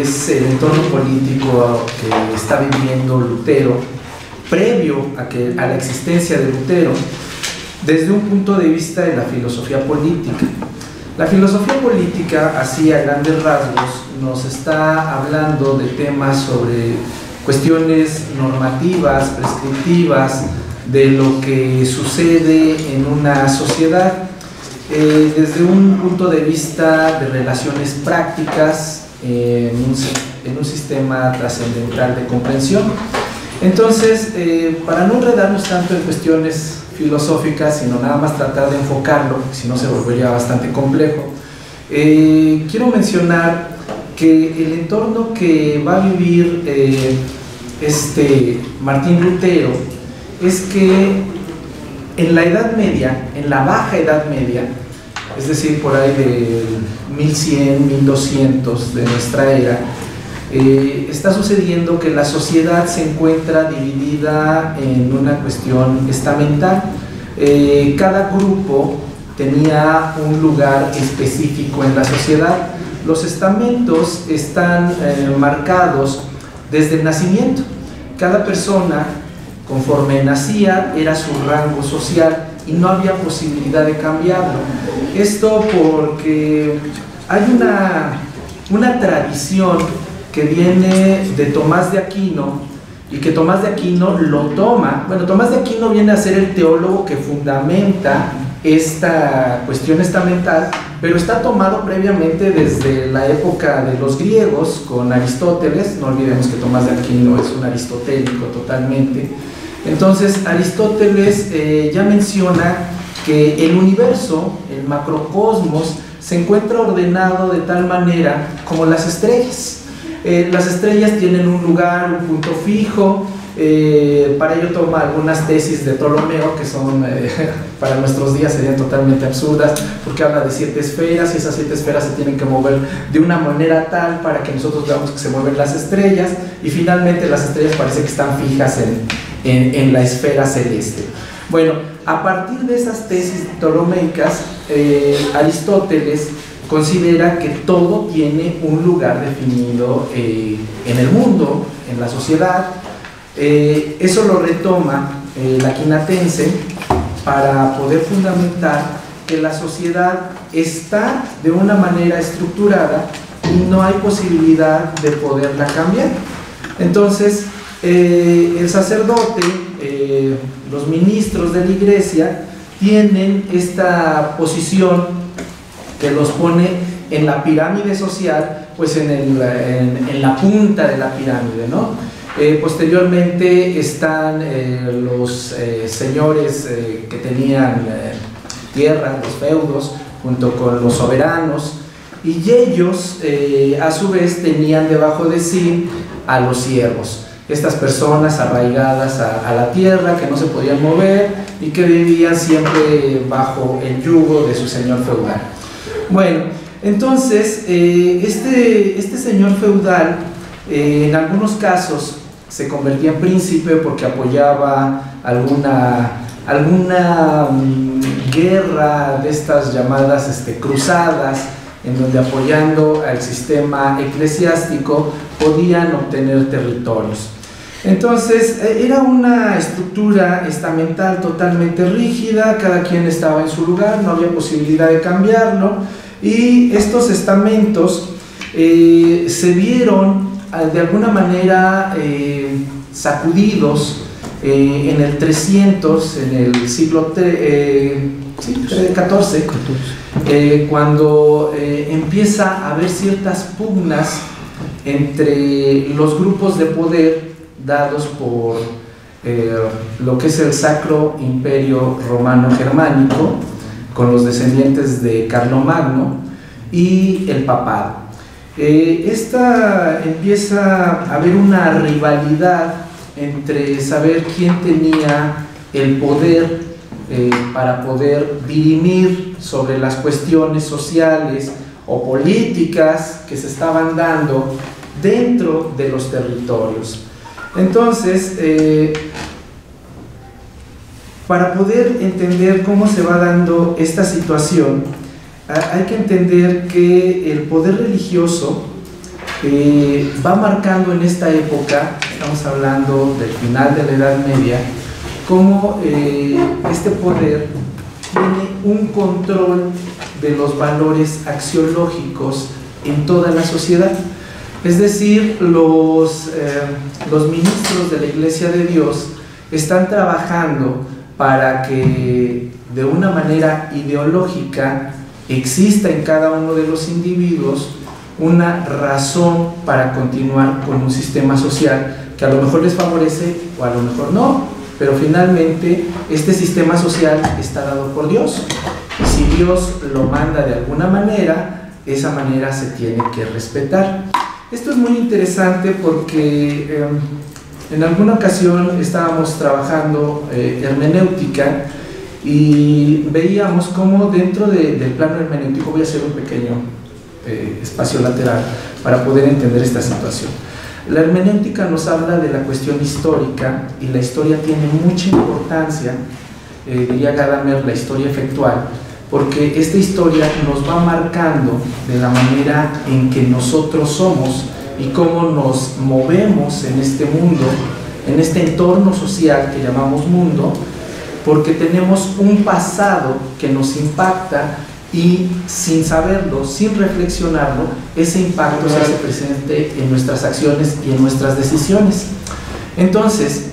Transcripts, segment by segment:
es el entorno político que está viviendo Lutero, previo a la existencia de Lutero, desde un punto de vista de la filosofía política. La filosofía política, así a grandes rasgos, nos está hablando de temas sobre cuestiones normativas, prescriptivas, de lo que sucede en una sociedad, desde un punto de vista de relaciones prácticas, en un sistema trascendental de comprensión. Entonces, para no enredarnos tanto en cuestiones filosóficas, sino nada más tratar de enfocarlo, si no se volvería bastante complejo, quiero mencionar que el entorno que va a vivir Martín Lutero es que en la Edad Media, en la Baja Edad Media, es decir, por ahí de 1100, 1200 de nuestra era, está sucediendo que la sociedad se encuentra dividida en una cuestión estamental. Cada grupo tenía un lugar específico en la sociedad. Los estamentos están marcados desde el nacimiento. Cada persona, conforme nacía, era su rango social y no había posibilidad de cambiarlo. Esto porque hay una tradición que viene de Tomás de Aquino, y que Tomás de Aquino lo toma. Bueno, Tomás de Aquino viene a ser el teólogo que fundamenta esta cuestión estamental, pero está tomado previamente desde la época de los griegos con Aristóteles. No olvidemos que Tomás de Aquino es un aristotélico totalmente. Entonces Aristóteles ya menciona que el universo, el macrocosmos, se encuentra ordenado de tal manera como las estrellas. Las estrellas tienen un lugar, un punto fijo. Para ello toma algunas tesis de Ptolomeo que son, para nuestros días serían totalmente absurdas, porque habla de 7 esferas y esas 7 esferas se tienen que mover de una manera tal para que nosotros veamos que se mueven las estrellas, y finalmente las estrellas parece que están fijas en la esfera celeste. Bueno, a partir de esas tesis ptolomeicas, Aristóteles considera que todo tiene un lugar definido en el mundo, en la sociedad. Eso lo retoma la Quinatense para poder fundamentar que la sociedad está de una manera estructurada y no hay posibilidad de poderla cambiar. Entonces, el sacerdote, los ministros de la iglesia tienen esta posición que los pone en la pirámide social, pues en la punta de la pirámide, ¿no? Posteriormente están los señores que tenían tierra, los feudos, junto con los soberanos, y ellos a su vez tenían debajo de sí a los siervos, estas personas arraigadas a la tierra, que no se podían mover y que vivían siempre bajo el yugo de su señor feudal. Bueno, entonces este señor feudal en algunos casos se convertía en príncipe porque apoyaba alguna guerra de estas llamadas cruzadas, en donde apoyando al sistema eclesiástico podían obtener territorios. Entonces era una estructura estamental totalmente rígida, cada quien estaba en su lugar, no había posibilidad de cambiarlo, y estos estamentos se vieron de alguna manera sacudidos en el 300, en el siglo XIV, cuando empieza a haber ciertas pugnas entre los grupos de poder dados por lo que es el Sacro Imperio Romano Germánico, con los descendientes de Carlomagno, y el papado. Empieza a haber una rivalidad entre saber quién tenía el poder para poder dirimir sobre las cuestiones sociales o políticas que se estaban dando dentro de los territorios. Entonces, para poder entender cómo se va dando esta situación, hay que entender que el poder religioso va marcando en esta época, estamos hablando del final de la Edad Media, cómo este poder tiene un control de los valores axiológicos en toda la sociedad. Es decir, los ministros de la Iglesia de Dios están trabajando para que de una manera ideológica exista en cada uno de los individuos una razón para continuar con un sistema social que a lo mejor les favorece o a lo mejor no, pero finalmente este sistema social está dado por Dios. Y si Dios lo manda de alguna manera, esa manera se tiene que respetar. Esto es muy interesante porque en alguna ocasión estábamos trabajando hermenéutica y veíamos cómo dentro del plano hermenéutico, voy a hacer un pequeño espacio lateral para poder entender esta situación. La hermenéutica nos habla de la cuestión histórica y la historia tiene mucha importancia, diría Gadamer, la historia efectual, porque esta historia nos va marcando de la manera en que nosotros somos y cómo nos movemos en este mundo, en este entorno social que llamamos mundo, porque tenemos un pasado que nos impacta y sin saberlo, sin reflexionarlo, ese impacto se hace presente en nuestras acciones y en nuestras decisiones. Entonces,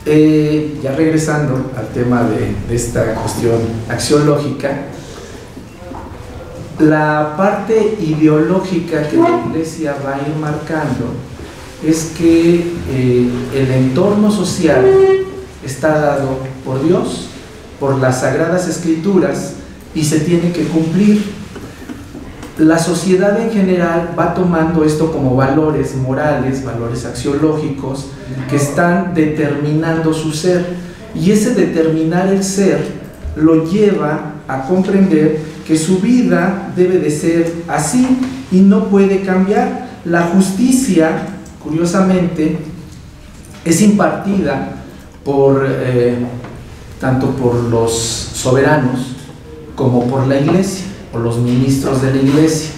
ya regresando al tema de esta cuestión axiológica, la parte ideológica que la Iglesia va a ir marcando es que el entorno social está dado por Dios, por las Sagradas Escrituras, y se tiene que cumplir. La sociedad en general va tomando esto como valores morales, valores axiológicos que están determinando su ser, y ese determinar el ser lo lleva a comprender que su vida debe de ser así y no puede cambiar. La justicia, curiosamente, es impartida por tanto por los soberanos como por la Iglesia o los ministros de la Iglesia.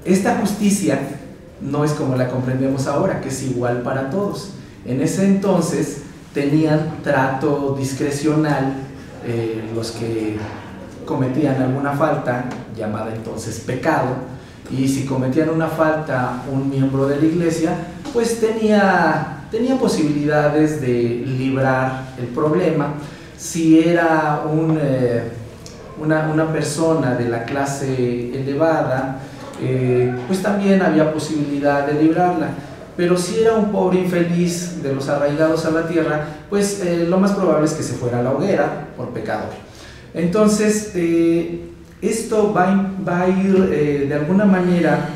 Esta justicia no es como la comprendemos ahora, que es igual para todos. En ese entonces tenían trato discrecional los que cometían alguna falta, llamada entonces pecado, y si cometían una falta un miembro de la Iglesia, pues tenía posibilidades de librar el problema. Si era una persona de la clase elevada, pues también había posibilidad de librarla. Pero si era un pobre infeliz de los arraigados a la tierra, pues lo más probable es que se fuera a la hoguera por pecador. Entonces, esto va a ir de alguna manera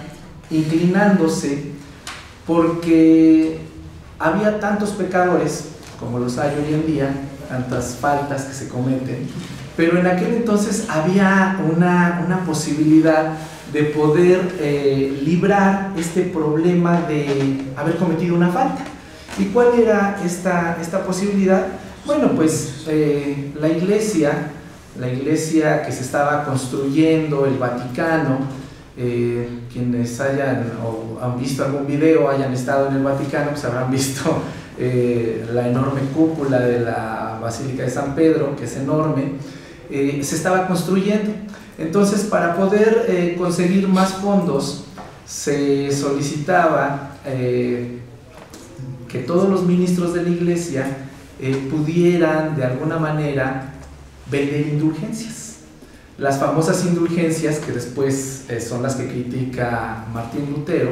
inclinándose, porque había tantos pecadores como los hay hoy en día, tantas faltas que se cometen, pero en aquel entonces había una posibilidad de poder librar este problema de haber cometido una falta. ¿Y cuál era esta posibilidad? Bueno, pues la iglesia que se estaba construyendo, el Vaticano, quienes hayan o han visto algún video, hayan estado en el Vaticano, pues habrán visto la enorme cúpula de la Basílica de San Pedro, que es enorme. Se estaba construyendo. Entonces, para poder conseguir más fondos, se solicitaba que todos los ministros de la Iglesia pudieran de alguna manera vender indulgencias. Las famosas indulgencias, que después son las que critica Martín Lutero,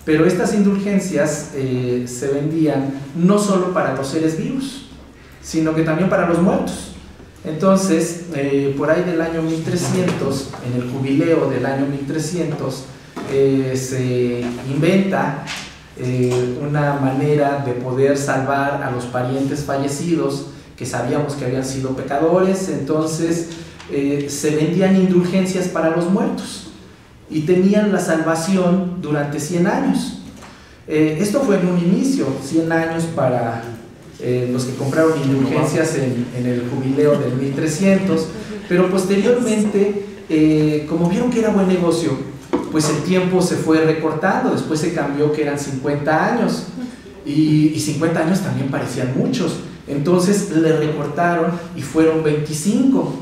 pero estas indulgencias se vendían no solo para los seres vivos, sino que también para los muertos. Entonces, por ahí del año 1300, en el jubileo del año 1300, se inventa una manera de poder salvar a los parientes fallecidos que sabíamos que habían sido pecadores. Entonces se vendían indulgencias para los muertos y tenían la salvación durante 100 años. Esto fue en un inicio, 100 años para los que compraron indulgencias en el jubileo del 1300, pero posteriormente, como vieron que era buen negocio, pues el tiempo se fue recortando, después se cambió que eran 50 años, y 50 años también parecían muchos, entonces le recortaron y fueron 25,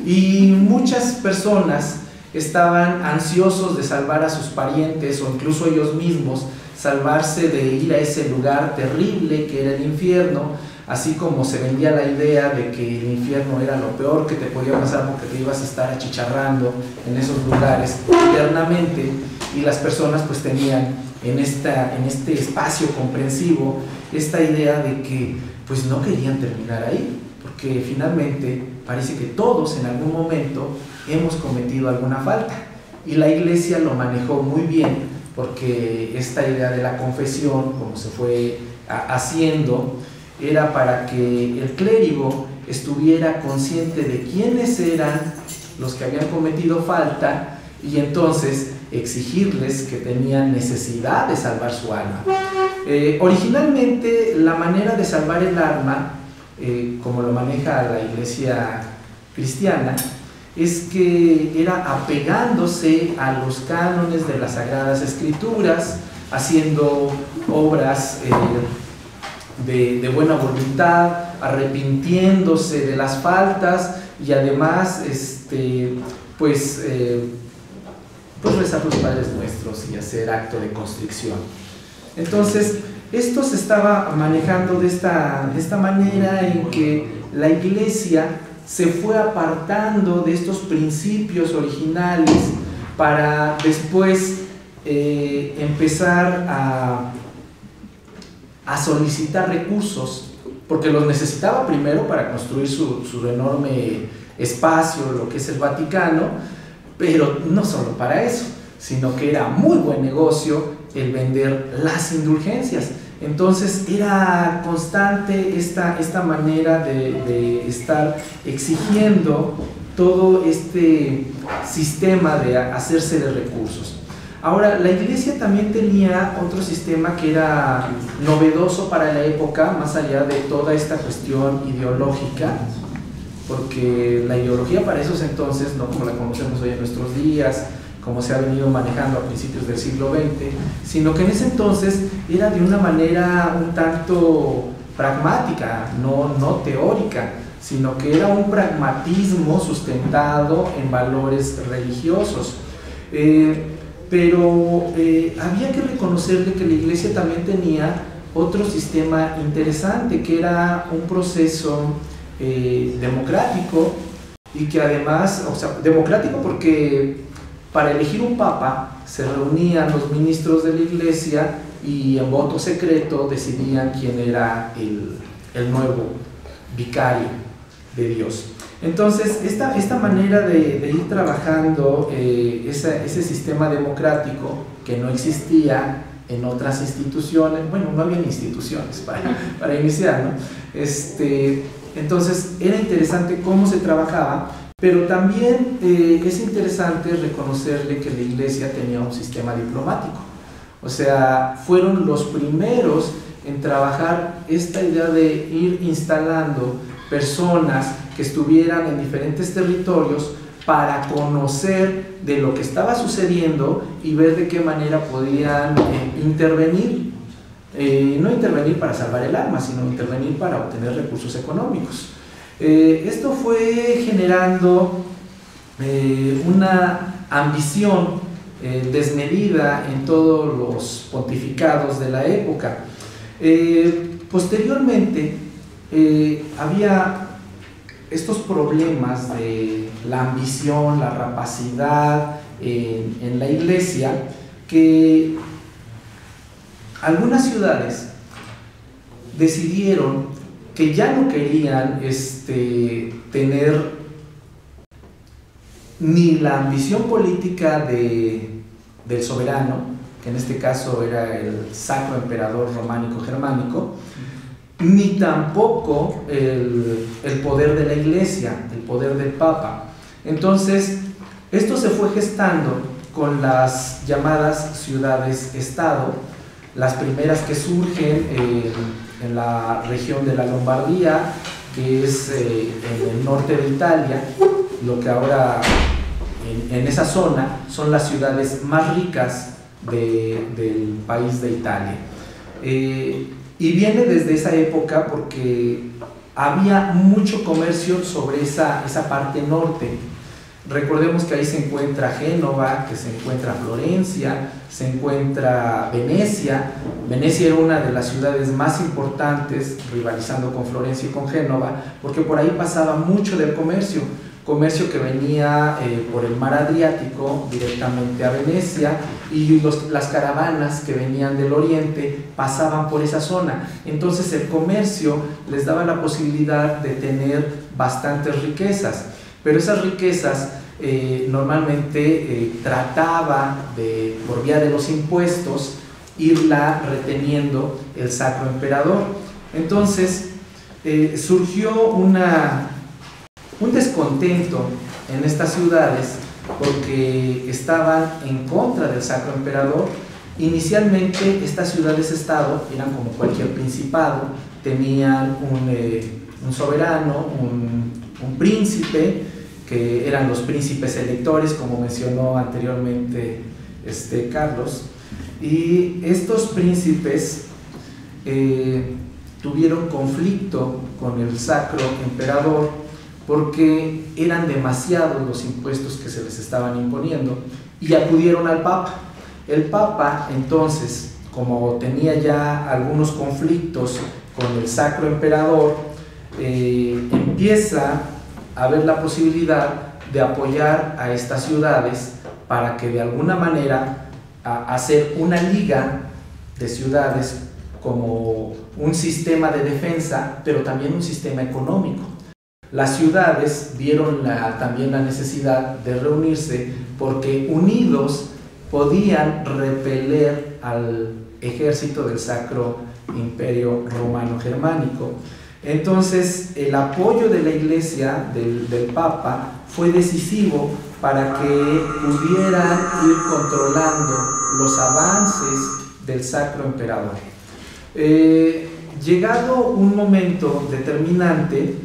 y muchas personas estaban ansiosos de salvar a sus parientes o incluso ellos mismos, salvarse de ir a ese lugar terrible que era el infierno, así como se vendía la idea de que el infierno era lo peor que te podía pasar porque te ibas a estar achicharrando en esos lugares eternamente, y las personas pues tenían en este espacio comprensivo esta idea de que pues no querían terminar ahí, porque finalmente parece que todos en algún momento hemos cometido alguna falta, y la Iglesia lo manejó muy bien, porque esta idea de la confesión, como se fue haciendo, era para que el clérigo estuviera consciente de quiénes eran los que habían cometido falta, y entonces exigirles que tenían necesidad de salvar su alma. Originalmente la manera de salvar el alma, como lo maneja la Iglesia cristiana, es que era apegándose a los cánones de las Sagradas Escrituras, haciendo obras de buena voluntad, arrepintiéndose de las faltas, y además pues rezar los Padres Nuestros y hacer acto de constricción. Entonces esto se estaba manejando de esta manera, en que la Iglesia se fue apartando de estos principios originales para después empezar a solicitar recursos, porque los necesitaba primero para construir su enorme espacio, lo que es el Vaticano, pero no solo para eso, sino que era muy buen negocio el vender las indulgencias. Entonces era constante esta manera de estar exigiendo todo este sistema de hacerse de recursos. Ahora, la Iglesia también tenía otro sistema que era novedoso para la época, más allá de toda esta cuestión ideológica, porque la ideología para esos entonces, no como la conocemos hoy en nuestros días, como se ha venido manejando a principios del siglo XX, sino que en ese entonces era de una manera un tanto pragmática, no teórica, sino que era un pragmatismo sustentado en valores religiosos. Pero había que reconocerle que la Iglesia también tenía otro sistema interesante, que era un proceso democrático, y que además, o sea, democrático porque para elegir un papa se reunían los ministros de la Iglesia y en voto secreto decidían quién era el nuevo vicario de Dios. Entonces, esta manera de ir trabajando ese sistema democrático que no existía en otras instituciones, bueno, no había instituciones para iniciar, ¿no? Entonces, era interesante cómo se trabajaba, pero también es interesante reconocerle que la Iglesia tenía un sistema diplomático. O sea, fueron los primeros en trabajar esta idea de ir instalando personas que estuvieran en diferentes territorios para conocer de lo que estaba sucediendo y ver de qué manera podían intervenir. No intervenir para salvar el alma, sino intervenir para obtener recursos económicos. Esto fue generando una ambición desmedida en todos los pontificados de la época. Posteriormente había estos problemas de la ambición, la rapacidad en la Iglesia, que algunas ciudades decidieron que ya no querían tener ni la ambición política del soberano, que en este caso era el Sacro Emperador Románico Germánico, ni tampoco el poder de la Iglesia, el poder del Papa. Entonces, esto se fue gestando con las llamadas ciudades-estado, las primeras que surgen en la región de la Lombardía, que es en el norte de Italia, lo que ahora en esa zona son las ciudades más ricas del país de Italia. Y viene desde esa época porque había mucho comercio sobre esa parte norte. Recordemos que ahí se encuentra Génova, que se encuentra Florencia, se encuentra Venecia. Venecia era una de las ciudades más importantes, rivalizando con Florencia y con Génova, porque por ahí pasaba mucho del comercio que venía por el mar Adriático directamente a Venecia, y las caravanas que venían del oriente pasaban por esa zona. Entonces el comercio les daba la posibilidad de tener bastantes riquezas, pero esas riquezas normalmente trataba de, por vía de los impuestos, irla reteniendo el Sacro Emperador. Entonces surgió un descontento en estas ciudades porque estaban en contra del Sacro Emperador. Inicialmente estas ciudades-estado eran como cualquier principado, tenían un soberano, un príncipe, que eran los príncipes electores, como mencionó anteriormente Carlos, y estos príncipes tuvieron conflicto con el Sacro Emperador porque eran demasiados los impuestos que se les estaban imponiendo, y acudieron al Papa. El Papa, entonces, como tenía ya algunos conflictos con el Sacro Emperador, empieza a ver la posibilidad de apoyar a estas ciudades para que de alguna manera hacer una liga de ciudades como un sistema de defensa, pero también un sistema económico. Las ciudades vieron también la necesidad de reunirse porque unidos podían repeler al ejército del Sacro Imperio Romano Germánico. Entonces el apoyo de la Iglesia, del Papa, fue decisivo para que pudieran ir controlando los avances del Sacro Emperador. Llegado un momento determinante,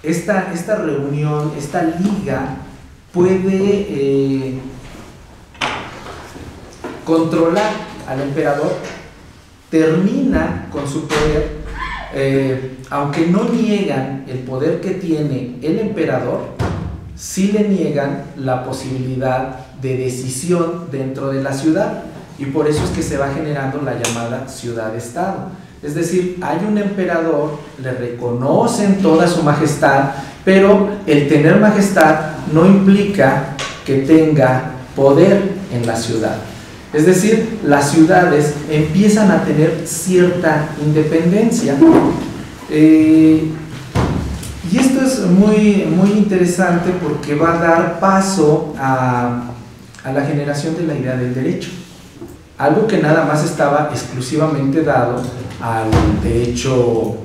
esta reunión, esta liga puede controlar al emperador, termina con su poder, aunque no niegan el poder que tiene el emperador, sí le niegan la posibilidad de decisión dentro de la ciudad, y por eso es que se va generando la llamada ciudad-estado. Es decir, hay un emperador, le reconocen toda su majestad, pero el tener majestad no implica que tenga poder en la ciudad. Es decir, las ciudades empiezan a tener cierta independencia. Y esto es muy interesante porque va a dar paso a la generación de la idea del derecho. Algo que nada más estaba exclusivamente dado al derecho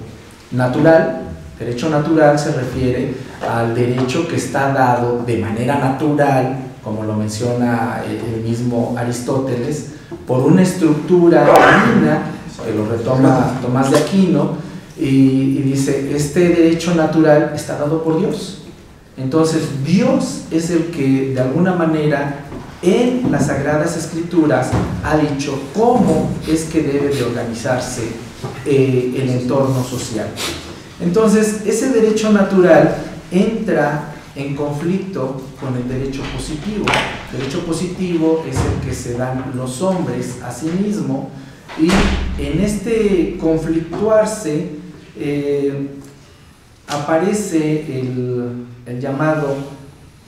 natural. Derecho natural se refiere al derecho que está dado de manera natural, como lo menciona el mismo Aristóteles, por una estructura divina, que lo retoma Tomás de Aquino, y dice, este derecho natural está dado por Dios. Entonces Dios es el que de alguna manera en las Sagradas Escrituras ha dicho cómo es que debe de organizarse el entorno social. Entonces ese derecho natural entra en conflicto con el derecho positivo. El derecho positivo es el que se dan los hombres a sí mismos, y en este conflictuarse aparece el llamado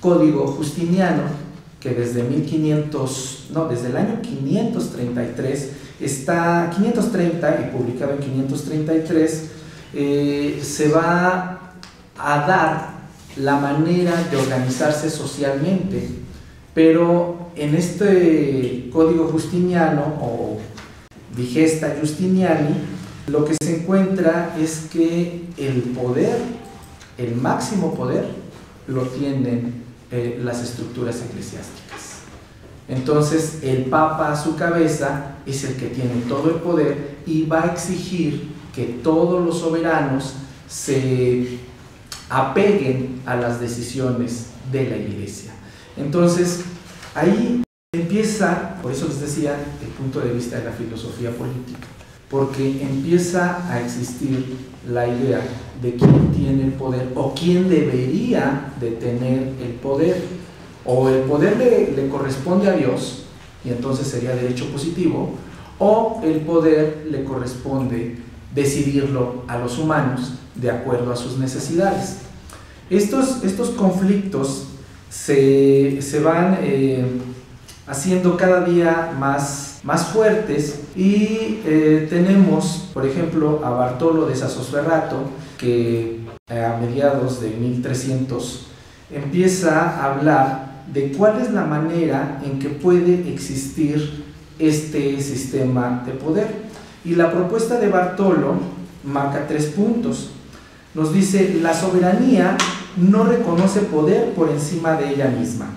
Código Justiniano, que desde desde el año 533 está 530 y publicado en 533, se va a dar la manera de organizarse socialmente, pero en este Código Justiniano o Digesta Justiniani, lo que se encuentra es que el poder, el máximo poder, lo tienen las estructuras eclesiásticas. Entonces el Papa a su cabeza es el que tiene todo el poder y va a exigir que todos los soberanos se apeguen a las decisiones de la Iglesia. Entonces, ahí empieza, por eso les decía, el punto de vista de la filosofía política, porque empieza a existir la idea de quién tiene el poder o quién debería de tener el poder, o el poder le corresponde a Dios y entonces sería derecho positivo, o el poder le corresponde decidirlo a los humanos de acuerdo a sus necesidades. Estos conflictos se van haciendo cada día más fuertes y tenemos, por ejemplo, a Bartolo de Sassoferrato, que a mediados de 1300 empieza a hablar de cuál es la manera en que puede existir este sistema de poder. Y la propuesta de Bartolo marca 3 puntos. Nos dice: la soberanía no reconoce poder por encima de ella misma.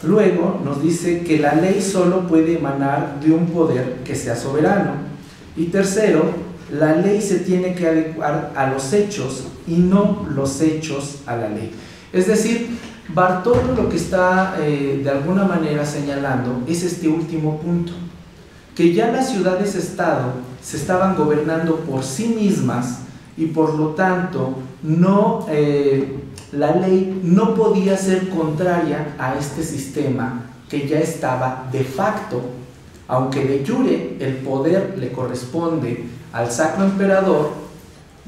Luego nos dice que la ley solo puede emanar de un poder que sea soberano. Y tercero, la ley se tiene que adecuar a los hechos y no los hechos a la ley. Es decir, Bartolo lo que está de alguna manera señalando es este último punto, que ya las ciudades-estado se estaban gobernando por sí mismas y por lo tanto la ley no podía ser contraria a este sistema que ya estaba de facto, aunque de jure el poder le corresponde al Sacro Emperador,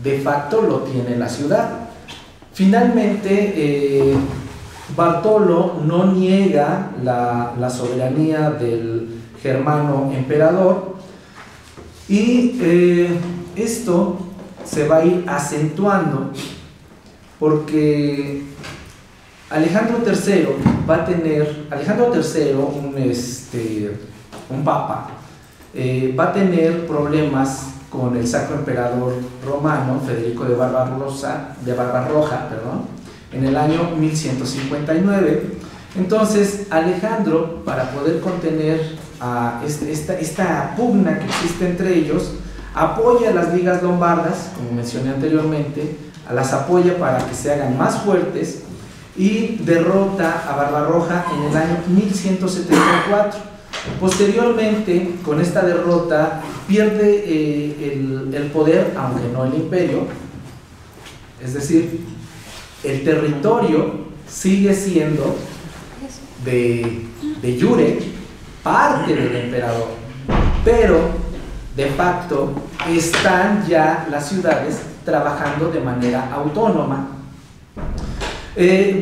de facto lo tiene la ciudad. Finalmente, Bartolo no niega la soberanía del germano emperador y esto se va a ir acentuando porque Alejandro III, un papa, va a tener problemas con el Sacro Emperador Romano, Federico de Barbarroja, en el año 1159. Entonces, Alejandro, para poder contener esta pugna que existe entre ellos, apoya a las ligas lombardas, como mencioné anteriormente, las apoya para que se hagan más fuertes y derrota a Barbarroja en el año 1174. Posteriormente, con esta derrota, pierde el poder, aunque no el imperio, es decir, el territorio sigue siendo de jure parte del emperador, pero de facto están ya las ciudades trabajando de manera autónoma.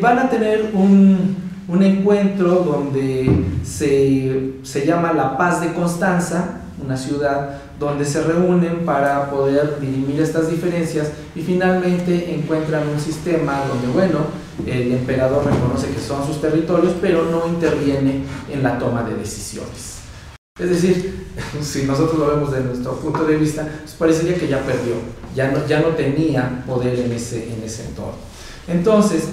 Van a tener un encuentro donde se llama la Paz de Constanza, una ciudad donde se reúnen para poder dirimir estas diferencias y finalmente encuentran un sistema donde, bueno, el emperador reconoce que son sus territorios, pero no interviene en la toma de decisiones. Es decir, si nosotros lo vemos desde nuestro punto de vista, pues parecería que ya perdió, ya no tenía poder en ese entorno. Entonces,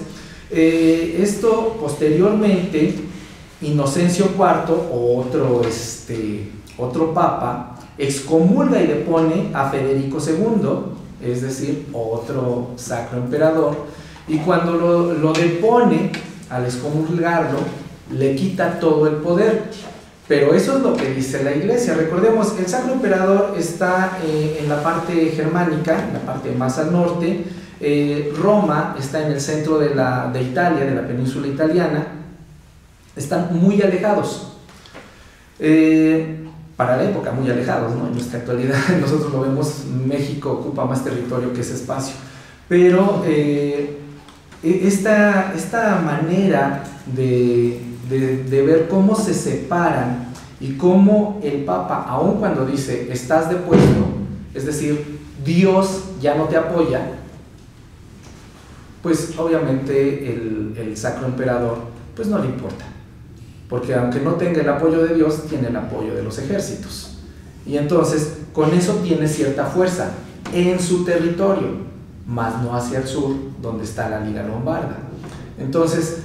esto posteriormente, Inocencio IV, otro papa, excomulga y depone a Federico II, es decir, otro sacro emperador, y cuando lo depone, al excomulgarlo, le quita todo el poder. Pero eso es lo que dice la Iglesia. Recordemos, el Sacro Emperador está en la parte germánica, en la parte más al norte. Roma está en el centro de Italia, de la península italiana. Están muy alejados. Para la época, muy alejados, ¿no? En nuestra actualidad, nosotros lo vemos, México ocupa más territorio que ese espacio. Pero esta manera de ver cómo se separan y cómo el Papa, aun cuando dice estás depuesto, es decir, Dios ya no te apoya, pues obviamente el Sacro Emperador pues no le importa, porque aunque no tenga el apoyo de Dios, tiene el apoyo de los ejércitos, y entonces con eso tiene cierta fuerza en su territorio, más no hacia el sur, donde está la Liga Lombarda. Entonces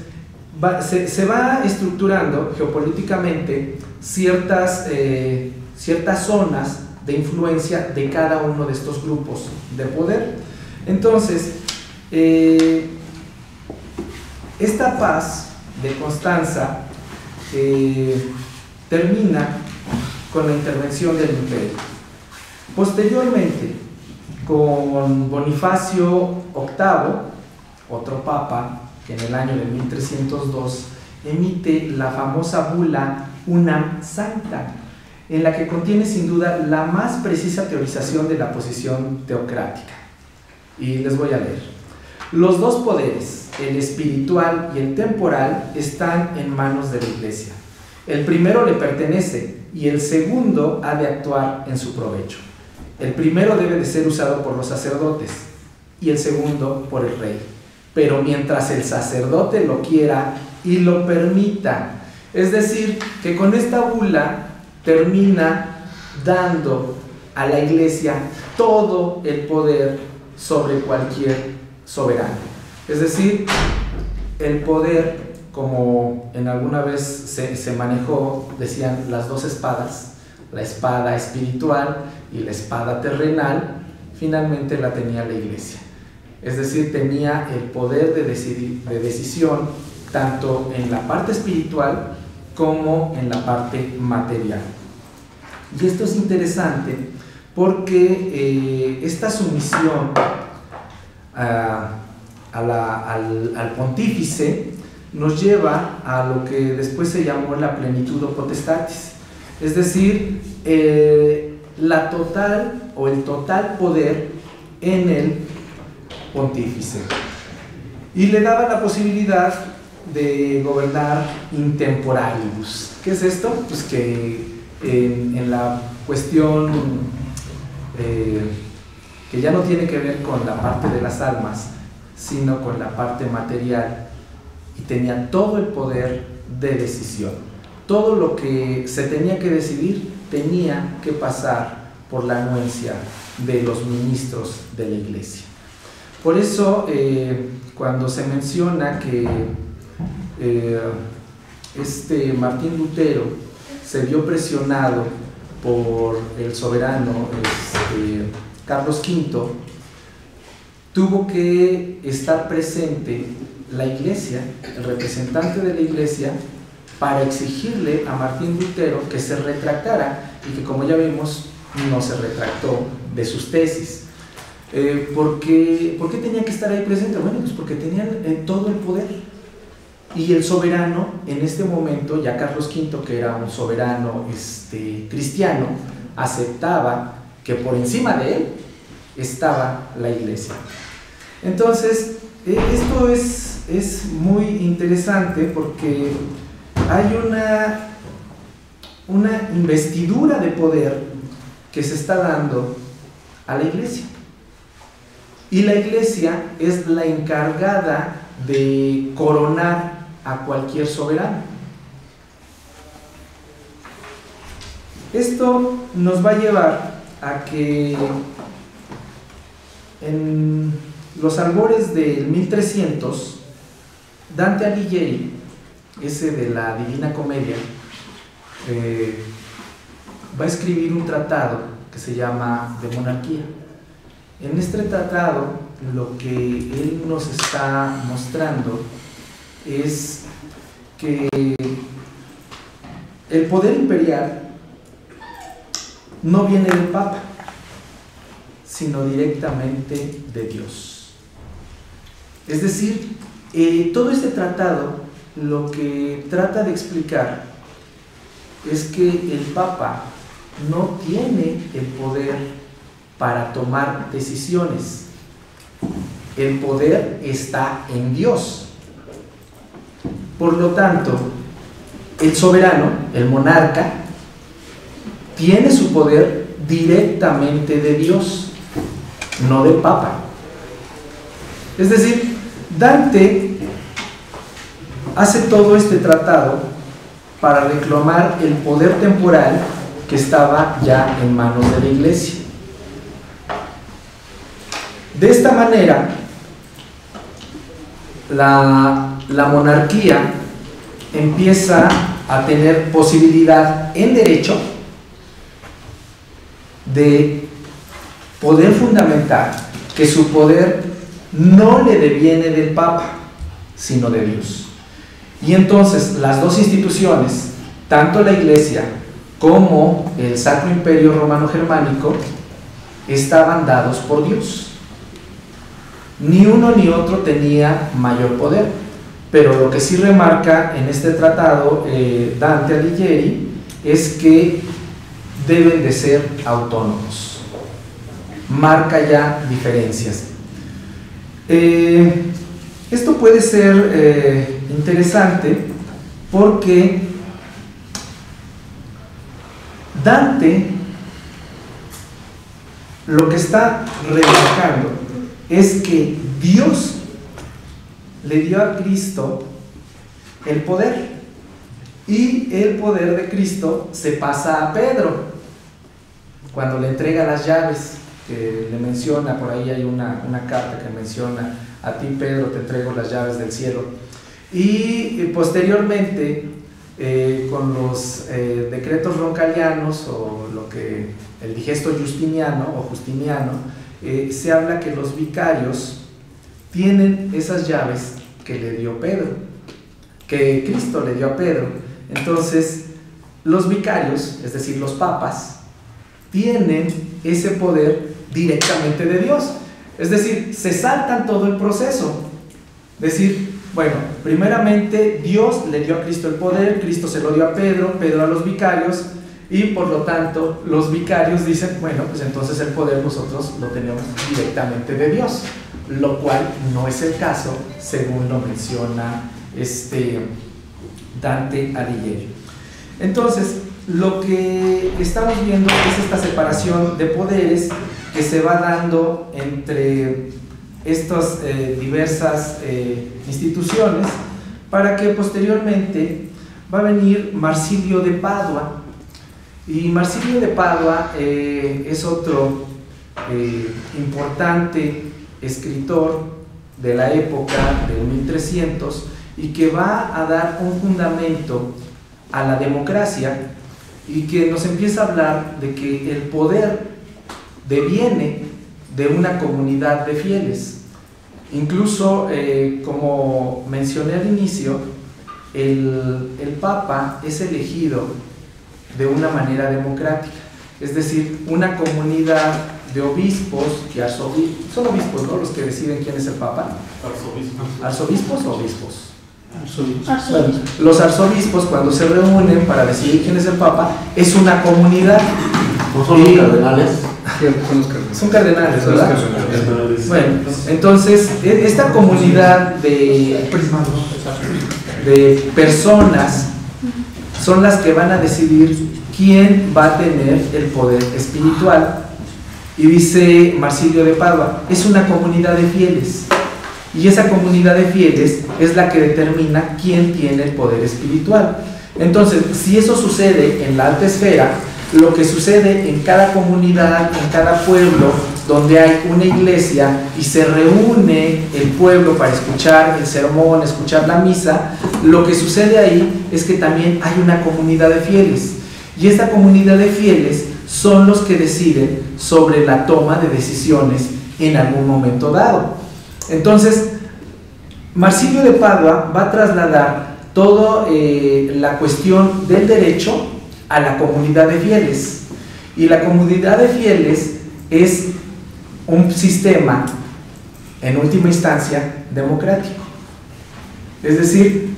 se va estructurando geopolíticamente ciertas zonas de influencia de cada uno de estos grupos de poder. Entonces, Esta paz de Constanza termina con la intervención del imperio. Posteriormente, con Bonifacio VIII, otro papa, que en el año de 1302 emite la famosa bula Unam Sancta, en la que contiene sin duda la más precisa teorización de la posición teocrática. Y les voy a leer. Los dos poderes, el espiritual y el temporal, están en manos de la Iglesia. El primero le pertenece y el segundo ha de actuar en su provecho. El primero debe de ser usado por los sacerdotes y el segundo por el rey. Pero mientras el sacerdote lo quiera y lo permita. Es decir, que con esta bula termina dando a la Iglesia todo el poder sobre cualquier soberano. Es decir, el poder, como en alguna vez se manejó, decían las dos espadas, la espada espiritual y la espada terrenal, finalmente la tenía la Iglesia. Es decir, tenía el poder de decisión tanto en la parte espiritual como en la parte material. Y esto es interesante porque esta sumisión al pontífice nos lleva a lo que después se llamó la plenitud o potestatis, es decir, la total o el total poder en el pontífice, y le daba la posibilidad de gobernar intemporalibus. ¿Qué es esto? Pues que en la cuestión que ya no tiene que ver con la parte de las almas, sino con la parte material, y tenía todo el poder de decisión. Todo lo que se tenía que decidir tenía que pasar por la anuencia de los ministros de la Iglesia. Por eso, cuando se menciona que Martín Lutero se vio presionado por el soberano Carlos V, tuvo que estar presente la Iglesia, el representante de la Iglesia, para exigirle a Martín Lutero que se retractara, y que, como ya vimos, no se retractó de sus tesis. ¿Por qué tenía que estar ahí presente? Bueno, pues porque tenían todo el poder. Y el soberano, en este momento, ya Carlos V, que era un soberano cristiano, aceptaba que por encima de él estaba la Iglesia. Entonces, esto es muy interesante porque hay una investidura de poder que se está dando a la Iglesia. Y la Iglesia es la encargada de coronar a cualquier soberano. Esto nos va a llevar a que en los albores del 1300, Dante Alighieri, ese de la Divina Comedia, va a escribir un tratado que se llama De Monarquía. En este tratado, lo que él nos está mostrando es que el poder imperial no viene del Papa, sino directamente de Dios. Es decir, todo este tratado lo que trata de explicar es que el Papa no tiene el poder para tomar decisiones. El poder está en Dios. Por lo tanto, el soberano, el monarca, tiene su poder directamente de Dios, no del Papa. Es decir, Dante hace todo este tratado para reclamar el poder temporal que estaba ya en manos de la Iglesia. De esta manera, la monarquía empieza a tener posibilidad en derecho de poder fundamentar que su poder no le deviene del Papa, sino de Dios. Y entonces las dos instituciones, tanto la Iglesia como el Sacro Imperio Romano Germánico, estaban dados por Dios. Ni uno ni otro tenía mayor poder, pero lo que sí remarca en este tratado Dante Alighieri es que deben de ser autónomos. Marca ya diferencias. Esto puede ser interesante porque Dante lo que está remarcando es que Dios le dio a Cristo el poder, y el poder de Cristo se pasa a Pedro cuando le entrega las llaves, que le menciona, por ahí hay una carta que menciona: a ti, Pedro, te entrego las llaves del cielo. Y posteriormente, con los decretos roncalianos, o lo que el digesto justiniano o justiniano, se habla que los vicarios tienen esas llaves que le dio Pedro, que Cristo le dio a Pedro. Entonces, los vicarios, es decir, los papas, tienen ese poder directamente de Dios. Es decir, se saltan todo el proceso. Decir, bueno, primeramente Dios le dio a Cristo el poder, Cristo se lo dio a Pedro, Pedro a los vicarios, y por lo tanto los vicarios dicen, bueno, pues entonces el poder nosotros lo tenemos directamente de Dios, lo cual no es el caso, según lo menciona Dante Alighieri. Entonces, lo que estamos viendo es esta separación de poderes que se va dando entre estas diversas instituciones, para que posteriormente va a venir Marsilio de Padua. Y Marsilio de Padua es otro importante escritor de la época del 1300, y que va a dar un fundamento a la democracia, y que nos empieza a hablar de que el poder deviene de una comunidad de fieles. Incluso, como mencioné al inicio, el Papa es elegido de una manera democrática, es decir, una comunidad de obispos y arzobispos. Son obispos, ¿no?, los que deciden quién es el Papa. ¿Arzobispos o obispos? Arzobispos. Bueno, los arzobispos, cuando se reúnen para decidir quién es el Papa, es una comunidad. ¿No son los cardenales? Son cardenales, ¿verdad? Bueno, entonces, esta comunidad de personas son las que van a decidir quién va a tener el poder espiritual. Y dice Marsilio de Padua, es una comunidad de fieles, y esa comunidad de fieles es la que determina quién tiene el poder espiritual. Entonces, si eso sucede en la alta esfera, lo que sucede en cada comunidad, en cada pueblo donde hay una iglesia y se reúne el pueblo para escuchar el sermón, escuchar la misa, lo que sucede ahí es que también hay una comunidad de fieles, y esta comunidad de fieles son los que deciden sobre la toma de decisiones en algún momento dado. Entonces, Marsilio de Padua va a trasladar toda la cuestión del derecho a la comunidad de fieles, y la comunidad de fieles es un sistema, en última instancia, democrático. Es decir,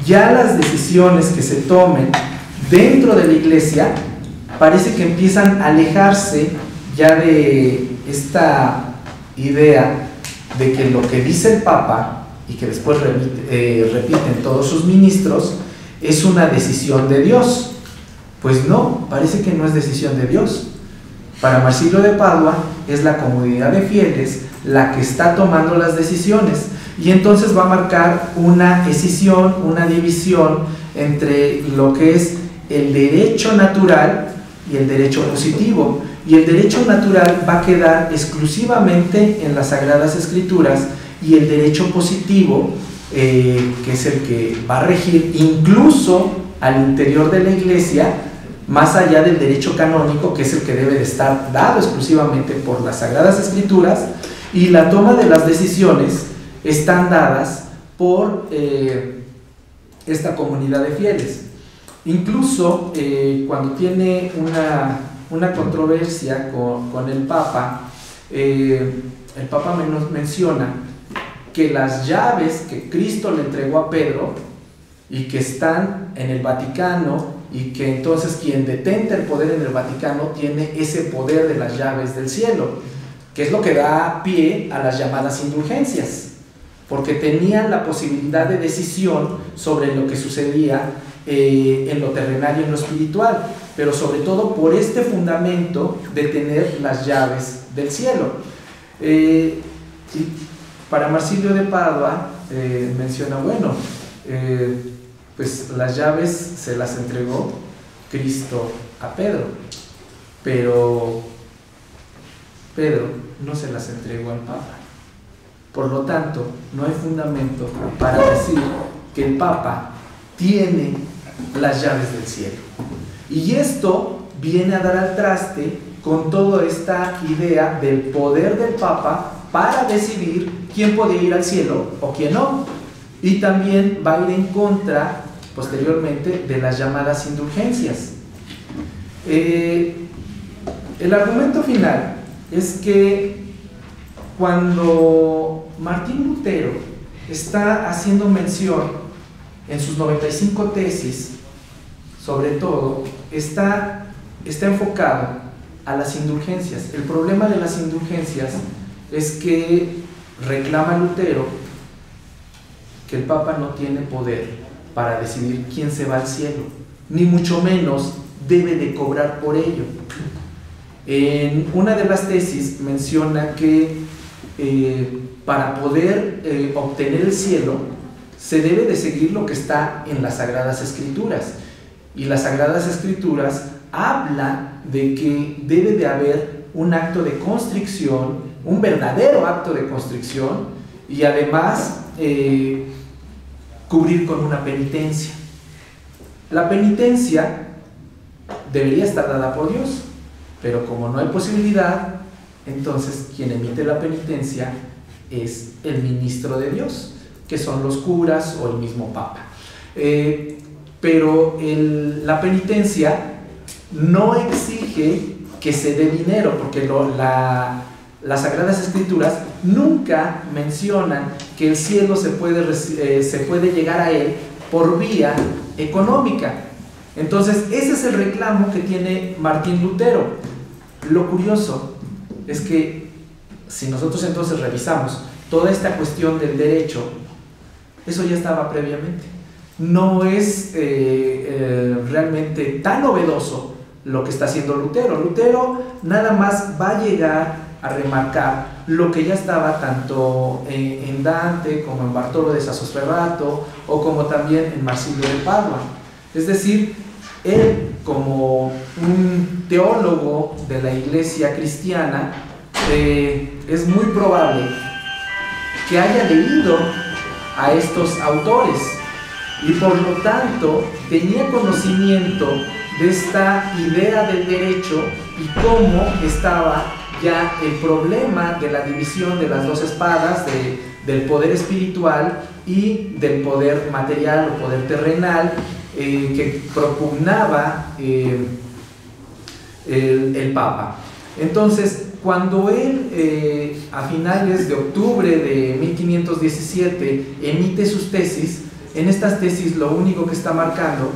ya las decisiones que se tomen dentro de la iglesia parece que empiezan a alejarse ya de esta idea de que lo que dice el Papa, y que después repiten todos sus ministros, es una decisión de Dios. Pues no, parece que no es decisión de Dios. Para Marsilio de Padua es la comunidad de fieles la que está tomando las decisiones, y entonces va a marcar una escisión, una división entre lo que es el derecho natural y el derecho positivo. Y el derecho natural va a quedar exclusivamente en las Sagradas Escrituras, y el derecho positivo, que es el que va a regir incluso al interior de la iglesia, más allá del derecho canónico, que es el que debe de estar dado exclusivamente por las Sagradas Escrituras, y la toma de las decisiones están dadas por esta comunidad de fieles. Incluso cuando tiene una controversia con el Papa menciona que las llaves que Cristo le entregó a Pedro y que están en el Vaticano, y que entonces quien detenta el poder en el Vaticano tiene ese poder de las llaves del cielo, que es lo que da pie a las llamadas indulgencias, porque tenían la posibilidad de decisión sobre lo que sucedía en lo terrenal y en lo espiritual, pero sobre todo por este fundamento de tener las llaves del cielo. Y para Marsilio de Padua menciona, bueno, pues las llaves se las entregó Cristo a Pedro, pero Pedro no se las entregó al Papa. Por lo tanto, no hay fundamento para decir que el Papa tiene las llaves del cielo. Y esto viene a dar al traste con toda esta idea del poder del Papa para decidir quién puede ir al cielo o quién no. Y también va a ir en contra, posteriormente, de las llamadas indulgencias. El argumento final es que cuando Martín Lutero está haciendo mención en sus 95 tesis, sobre todo, está enfocado a las indulgencias. El problema de las indulgencias es que reclama Lutero que el Papa no tiene poder para decidir quién se va al cielo, ni mucho menos debe de cobrar por ello. En una de las tesis menciona que para poder obtener el cielo se debe de seguir lo que está en las Sagradas Escrituras, y las Sagradas Escrituras habla de que debe de haber un acto de constricción, un verdadero acto de constricción, y además cubrir con una penitencia. La penitencia debería estar dada por Dios, pero como no hay posibilidad, entonces quien emite la penitencia es el ministro de Dios, que son los curas o el mismo Papa. Pero la penitencia no exige que se dé dinero, porque las Sagradas Escrituras nunca mencionan que el cielo se puede llegar a él por vía económica. Entonces ese es el reclamo que tiene Martín Lutero. Lo curioso es que si nosotros entonces revisamos toda esta cuestión del derecho, eso ya estaba previamente. No es realmente tan novedoso lo que está haciendo Lutero. Lutero nada más va a llegar a remarcar lo que ya estaba tanto en Dante como en Bartolo de Sassoferrato o como también en Marsilio de Padua. Es decir, él, como un teólogo de la Iglesia cristiana, es muy probable que haya leído a estos autores y por lo tanto tenía conocimiento de esta idea del derecho y cómo estaba ya el problema de la división de las dos espadas, del poder espiritual y del poder material o poder terrenal, que propugnaba el Papa. Entonces, cuando él a finales de octubre de 1517 emite sus tesis, en estas tesis lo único que está marcando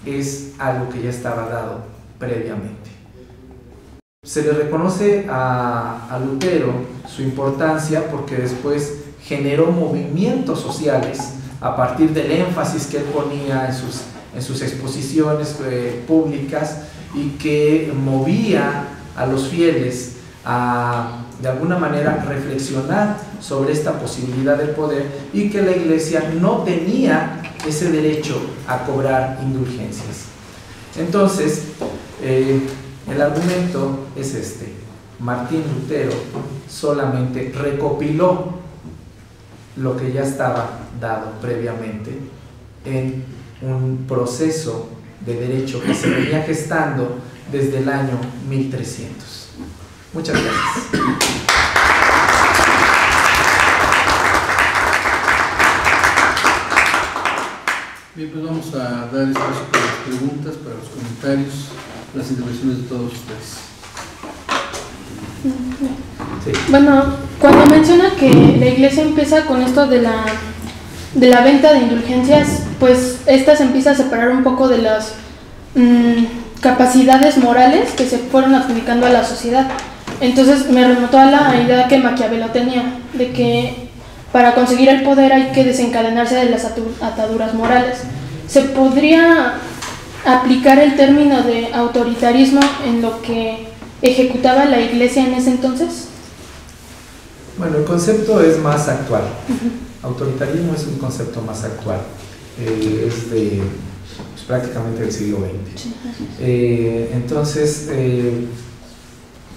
es algo que ya estaba dado previamente. Se le reconoce a Lutero su importancia porque después generó movimientos sociales a partir del énfasis que él ponía en sus exposiciones públicas, y que movía a los fieles a de alguna manera reflexionar sobre esta posibilidad del poder, y que la Iglesia no tenía ese derecho a cobrar indulgencias. Entonces, el argumento es este: Martín Lutero solamente recopiló lo que ya estaba dado previamente en un proceso de derecho que se venía gestando desde el año 1300. Muchas gracias. Bien, pues vamos a dar espacio para las preguntas, para los comentarios, las intervenciones de todos ustedes. Sí. Bueno, cuando menciona que la Iglesia empieza con esto de la venta de indulgencias, pues esta se empieza a separar un poco de las capacidades morales que se fueron adjudicando a la sociedad. Entonces me remontó a la idea que Maquiavelo tenía, de que para conseguir el poder hay que desencadenarse de las ataduras morales. ¿Se podría aplicar el término de autoritarismo en lo que ejecutaba la Iglesia en ese entonces? Bueno, el concepto es más actual. Autoritarismo es un concepto más actual. Es de pues, prácticamente del siglo XX. Sí, entonces,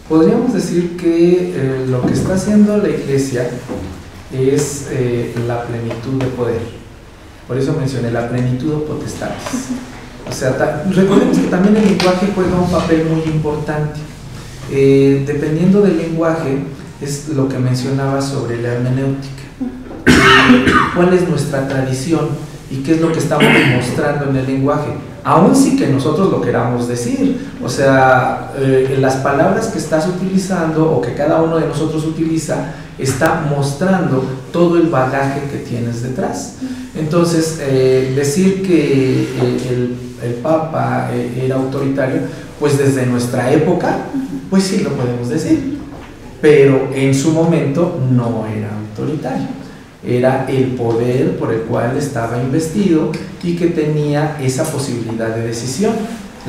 podríamos decir que lo que está haciendo la Iglesia es la plenitud de poder. Por eso mencioné la plenitud o potestades. O sea, recordemos que también el lenguaje juega un papel muy importante. Dependiendo del lenguaje, es lo que mencionaba sobre la hermenéutica. ¿Cuál es nuestra tradición y qué es lo que estamos mostrando en el lenguaje? Aún sí que nosotros lo queramos decir, o sea, las palabras que estás utilizando o que cada uno de nosotros utiliza está mostrando todo el bagaje que tienes detrás. Entonces, decir que el Papa era autoritario, pues desde nuestra época, pues sí lo podemos decir, pero en su momento no era autoritario. Era el poder por el cual estaba investido y que tenía esa posibilidad de decisión,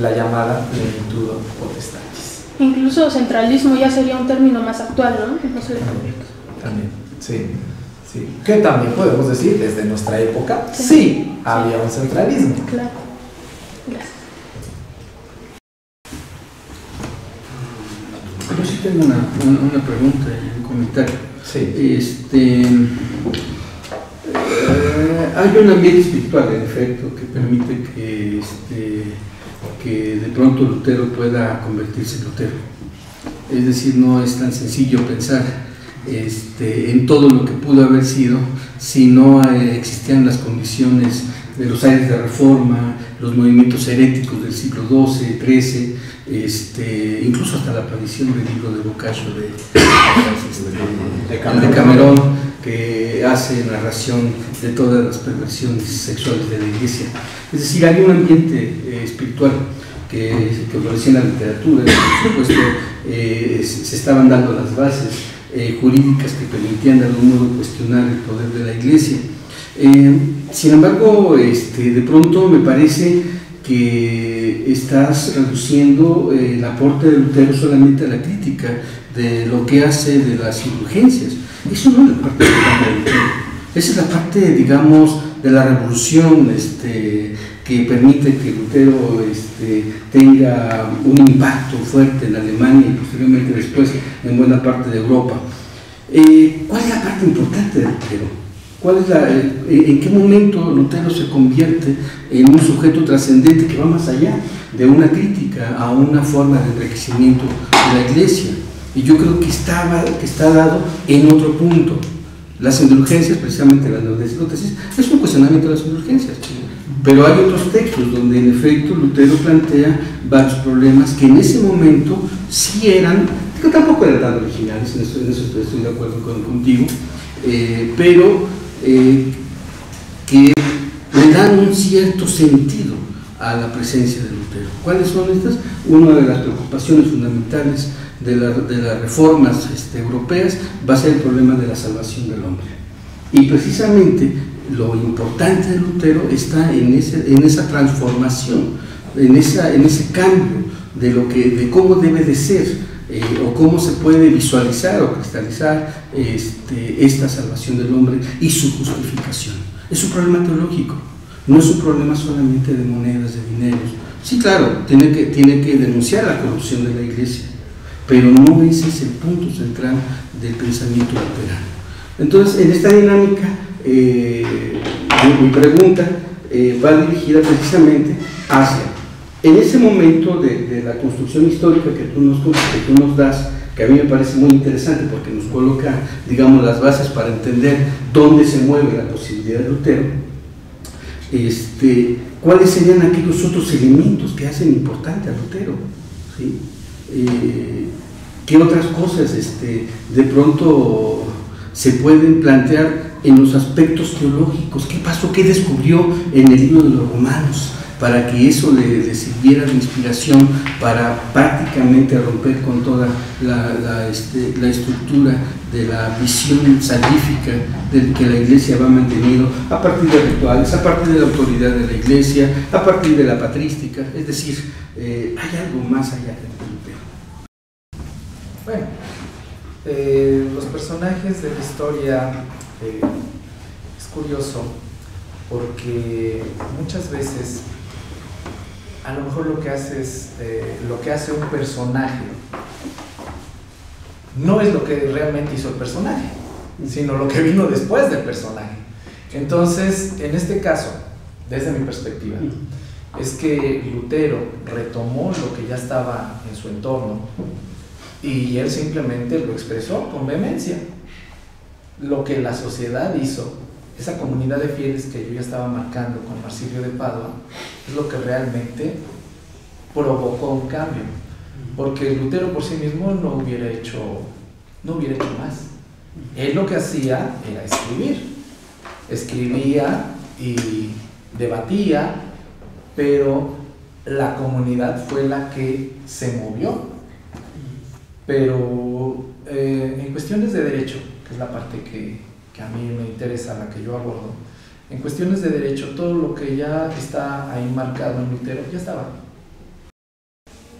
la llamada plenitud o potestades. Incluso centralismo ya sería un término más actual, ¿no? No sé. También, sí, sí. Que también podemos decir, desde nuestra época, sí había un centralismo. Claro. Gracias. Yo sí tengo una pregunta y un comentario. Sí. Hay un ambiente espiritual, en efecto, que permite que de pronto Lutero pueda convertirse en Lutero. Es decir, no es tan sencillo pensar en todo lo que pudo haber sido si no existían las condiciones de los aires de reforma, los movimientos heréticos del siglo XII, XIII, incluso hasta la aparición del libro de Boccaccio de Camerón, que hace narración de todas las perversiones sexuales de la Iglesia. Es decir, hay un ambiente espiritual que florecía en la literatura, y por supuesto se estaban dando las bases jurídicas que permitían de algún modo cuestionar el poder de la Iglesia. Sin embargo, de pronto me parece que estás reduciendo el aporte de Lutero solamente a la crítica de lo que hace de las indulgencias. Eso no es la parte importante de Lutero. Esa es la parte, digamos, de la revolución que permite que Lutero tenga un impacto fuerte en Alemania y posteriormente después en buena parte de Europa. ¿Cuál es la parte importante de Lutero? ¿En qué momento Lutero se convierte en un sujeto trascendente que va más allá de una crítica a una forma de enriquecimiento de la Iglesia? Y yo creo que está dado en otro punto. Las indulgencias, precisamente las neodecenotesis, es un cuestionamiento de las indulgencias. Pero hay otros textos donde en efecto Lutero plantea varios problemas que en ese momento sí eran, que tampoco eran tan originales, en eso estoy de acuerdo contigo, pero que le dan un cierto sentido a la presencia de Lutero. ¿Cuáles son estas? Una de las preocupaciones fundamentales de las reformas europeas va a ser el problema de la salvación del hombre. Y precisamente lo importante de Lutero está en esa transformación, en ese cambio de cómo debe de ser o cómo se puede visualizar o cristalizar esta salvación del hombre y su justificación. Es un problema teológico, no es un problema solamente de monedas, de dineros. Sí, claro, tiene que denunciar la corrupción de la Iglesia, pero no ese es el punto central del pensamiento luterano. Entonces, en esta dinámica, mi pregunta va dirigida precisamente hacia, en ese momento de la construcción histórica que tú nos das, que a mí me parece muy interesante porque nos coloca, digamos, las bases para entender dónde se mueve la posibilidad de Lutero. ¿cuáles serían aquellos otros elementos que hacen importante a Lutero? ¿Sí? ¿Qué otras cosas de pronto se pueden plantear en los aspectos teológicos? ¿Qué pasó? ¿Qué descubrió en el libro de los Romanos para que eso le sirviera de inspiración para prácticamente romper con toda la estructura de la visión salvífica del que la Iglesia va manteniendo a partir de rituales, a partir de la autoridad de la Iglesia, a partir de la patrística? Es decir, hay algo más allá de Lutero. Bueno, los personajes de la historia es curioso porque muchas veces a lo mejor lo que hace un personaje no es lo que realmente hizo el personaje, sino lo que vino después del personaje. Entonces, en este caso, desde mi perspectiva, es que Lutero retomó lo que ya estaba en su entorno y él simplemente lo expresó con vehemencia. Lo que la sociedad hizo, esa comunidad de fieles que yo ya estaba marcando con Marsilio de Padua, es lo que realmente provocó un cambio, porque Lutero por sí mismo no hubiera hecho más. Él lo que hacía era escribía y debatía, pero la comunidad fue la que se movió. Pero en cuestiones de derecho, que es la parte que a mí me interesa, la que yo abordo, en cuestiones de derecho, todo lo que ya está ahí marcado en Lutero ya estaba.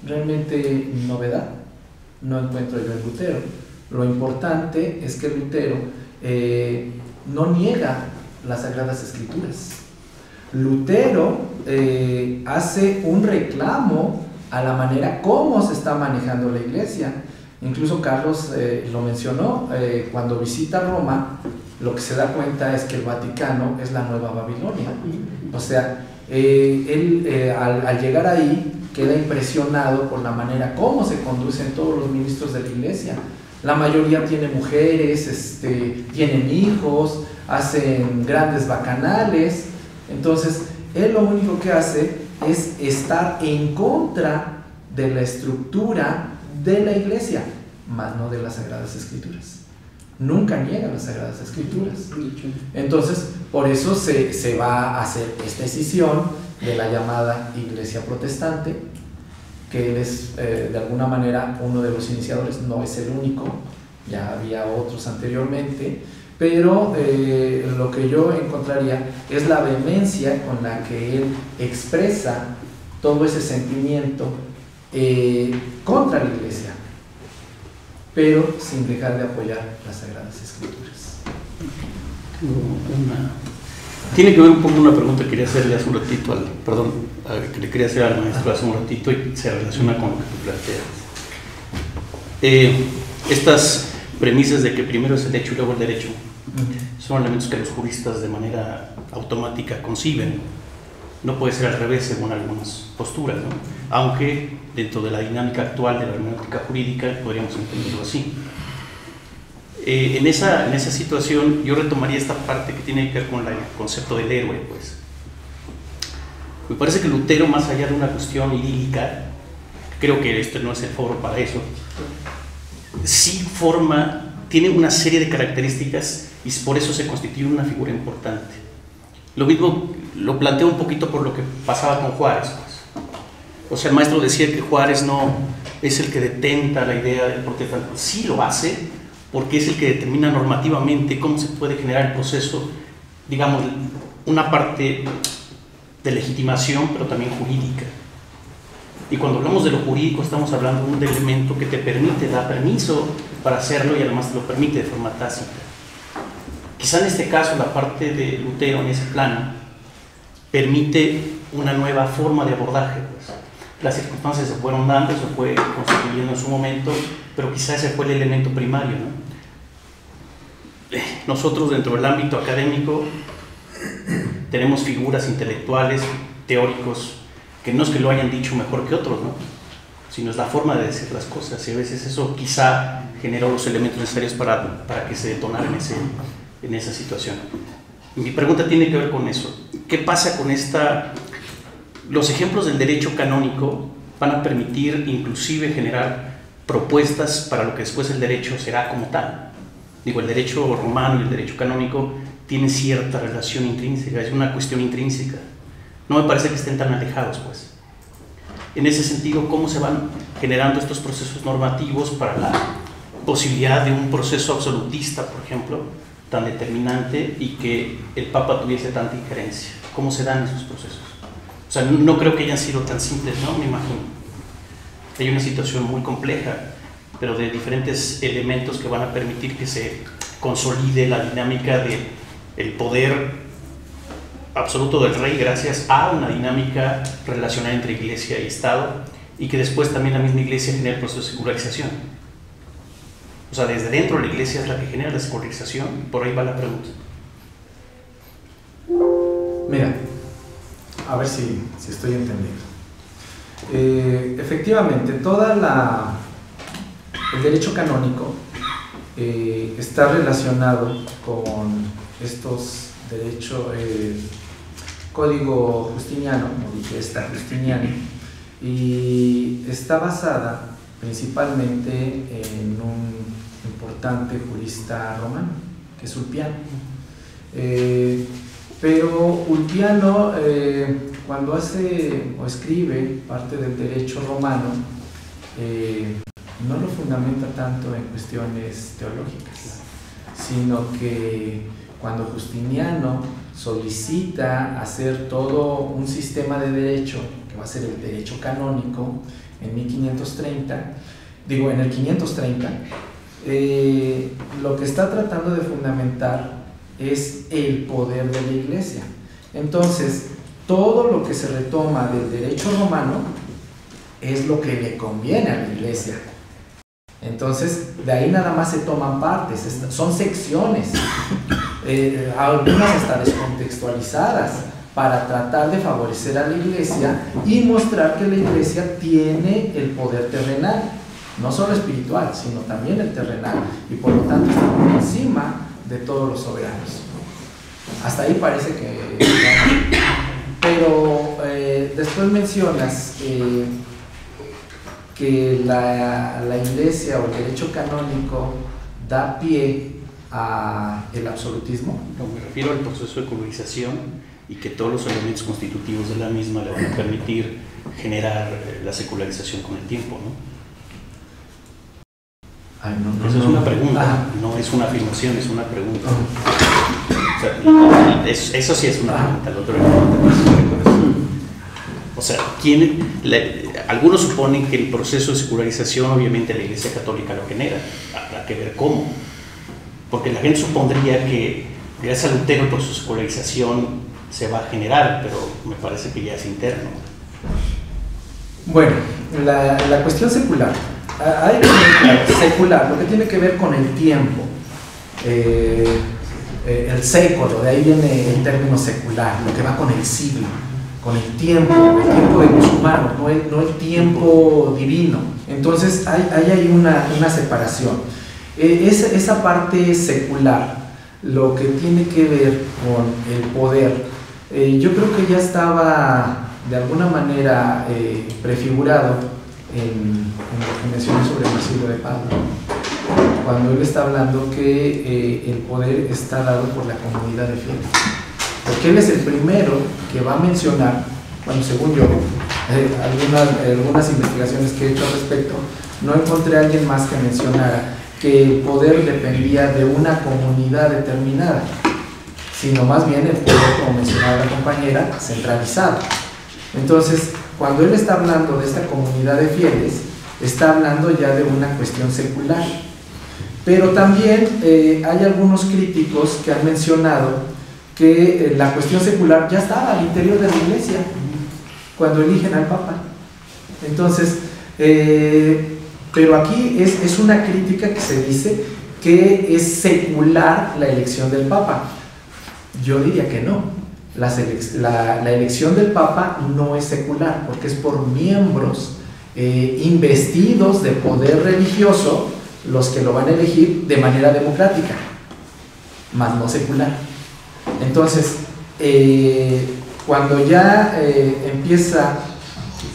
Realmente novedad no encuentro yo en Lutero. Lo importante es que Lutero no niega las Sagradas Escrituras. Lutero hace un reclamo a la manera como se está manejando la Iglesia. Incluso Carlos lo mencionó, cuando visita Roma, lo que se da cuenta es que el Vaticano es la nueva Babilonia. O sea, él al llegar ahí queda impresionado por la manera como se conducen todos los ministros de la Iglesia. La mayoría tiene mujeres, tienen hijos, hacen grandes bacanales. Entonces, él lo único que hace es estar en contra de la estructura de la Iglesia, más no de las Sagradas Escrituras. Nunca niega las Sagradas Escrituras. Entonces, por eso se va a hacer esta escisión de la llamada Iglesia Protestante, que él es de alguna manera uno de los iniciadores, no es el único, ya había otros anteriormente, pero lo que yo encontraría es la vehemencia con la que él expresa todo ese sentimiento contra la Iglesia, pero sin dejar de apoyar las Sagradas Escrituras. Tiene que ver un poco una pregunta que quería hacerle hace un ratito, que le quería hacer al maestro hace un ratito y se relaciona con lo que tú planteas. Estas premisas de que primero es el hecho y luego el derecho son elementos que los juristas de manera automática conciben. No puede ser al revés según algunas posturas, ¿no? Aunque dentro de la dinámica actual de la hermenéutica jurídica podríamos entenderlo así. En esa situación yo retomaría esta parte que tiene que ver con el concepto del héroe, pues. Me parece que Lutero, más allá de una cuestión idílica, creo que este no es el foro para eso, sí tiene una serie de características y por eso se constituye una figura importante. Lo mismo lo planteo un poquito por lo que pasaba con Juárez, pues. O sea, el maestro decía que Juárez no es el que detenta la idea del protestantismo. Sí lo hace, porque es el que determina normativamente cómo se puede generar el proceso, digamos, una parte de legitimación, pero también jurídica. Y cuando hablamos de lo jurídico, estamos hablando de un elemento que te permite, da permiso para hacerlo y además te lo permite de forma tácita. Quizá en este caso, la parte de Lutero en ese plano permite una nueva forma de abordaje, pues. Las circunstancias se fueron dando, se fue constituyendo en su momento, pero quizá ese fue el elemento primario, ¿no? Nosotros dentro del ámbito académico tenemos figuras intelectuales, teóricos, que no es que lo hayan dicho mejor que otros, ¿no? Sino es la forma de decir las cosas, y a veces eso quizá generó los elementos necesarios para que se detonara en esa situación. Mi pregunta tiene que ver con eso. ¿qué pasa con esta? Los ejemplos del derecho canónico van a permitir inclusive generar propuestas para lo que después el derecho será como tal. Digo, el derecho romano y el derecho canónico tienen cierta relación intrínseca, es una cuestión intrínseca. No me parece que estén tan alejados, pues. En ese sentido, ¿cómo se van generando estos procesos normativos para la posibilidad de un proceso absolutista, por ejemplo, tan determinante y que el Papa tuviese tanta injerencia? ¿Cómo se dan esos procesos? O sea, no creo que hayan sido tan simples, ¿no? Me imagino. Hay una situación muy compleja, pero de diferentes elementos que van a permitir que se consolide la dinámica del poder absoluto del rey gracias a una dinámica relacional entre iglesia y Estado, y que después también la misma iglesia genera el proceso de secularización. O sea, desde dentro la iglesia es la que genera la secularización. Por ahí va la pregunta. Mira, a ver si estoy entendiendo. Efectivamente, el derecho canónico está relacionado con estos derechos, código justiniano, Digesta Justiniani, y está basada principalmente en un importante jurista romano, que es Ulpiano. Pero Ulpiano, cuando hace o escribe parte del derecho romano, no lo fundamenta tanto en cuestiones teológicas, sino que cuando Justiniano solicita hacer todo un sistema de derecho, que va a ser el derecho canónico, en el 530, lo que está tratando de fundamentar es el poder de la iglesia. Entonces, todo lo que se retoma del derecho romano es lo que le conviene a la iglesia. Entonces, de ahí nada más se toman partes, son secciones, algunas hasta descontextualizadas, para tratar de favorecer a la iglesia y mostrar que la iglesia tiene el poder terrenal, no solo espiritual, sino también el terrenal, y por lo tanto está por encima de todos los soberanos. Hasta ahí parece que... Pero después mencionas que la iglesia o el derecho canónico da pie al absolutismo. No, me refiero al proceso de colonización y que todos los elementos constitutivos de la misma le van a permitir generar la secularización con el tiempo, ¿no? Ay, no, Esa es una pregunta, no es una afirmación, es una pregunta. O sea, eso sí es una pregunta, el otro es o sea, algunos suponen que el proceso de secularización obviamente la Iglesia Católica lo genera, habrá que ver cómo, porque la gente supondría que gracias a Lutero el proceso de secularización se va a generar, pero me parece que ya es interno. Bueno, la cuestión secular, secular, lo que tiene que ver con el tiempo, el século, de ahí viene el término secular, lo que va con el siglo, con el tiempo de los humanos, no el tiempo divino. Entonces hay una separación. Esa parte secular, lo que tiene que ver con el poder, yo creo que ya estaba de alguna manera prefigurado en lo que mencioné sobre el Marsilio de Pablo, cuando él está hablando que el poder está dado por la comunidad de fieles, porque él es el primero que va a mencionar, bueno, según yo, algunas investigaciones que he hecho al respecto, no encontré a alguien más que mencionara que el poder dependía de una comunidad determinada, sino más bien el poder, como mencionaba la compañera, centralizado. Entonces, cuando él está hablando de esta comunidad de fieles, está hablando ya de una cuestión secular. Pero también hay algunos críticos que han mencionado que la cuestión secular ya estaba al interior de la iglesia cuando eligen al Papa. Entonces, pero aquí es una crítica que se dice que es secular la elección del Papa. Yo diría que no. La elección del Papa no es secular, porque es por miembros investidos de poder religioso los que lo van a elegir de manera democrática, más no secular. Entonces, cuando ya empieza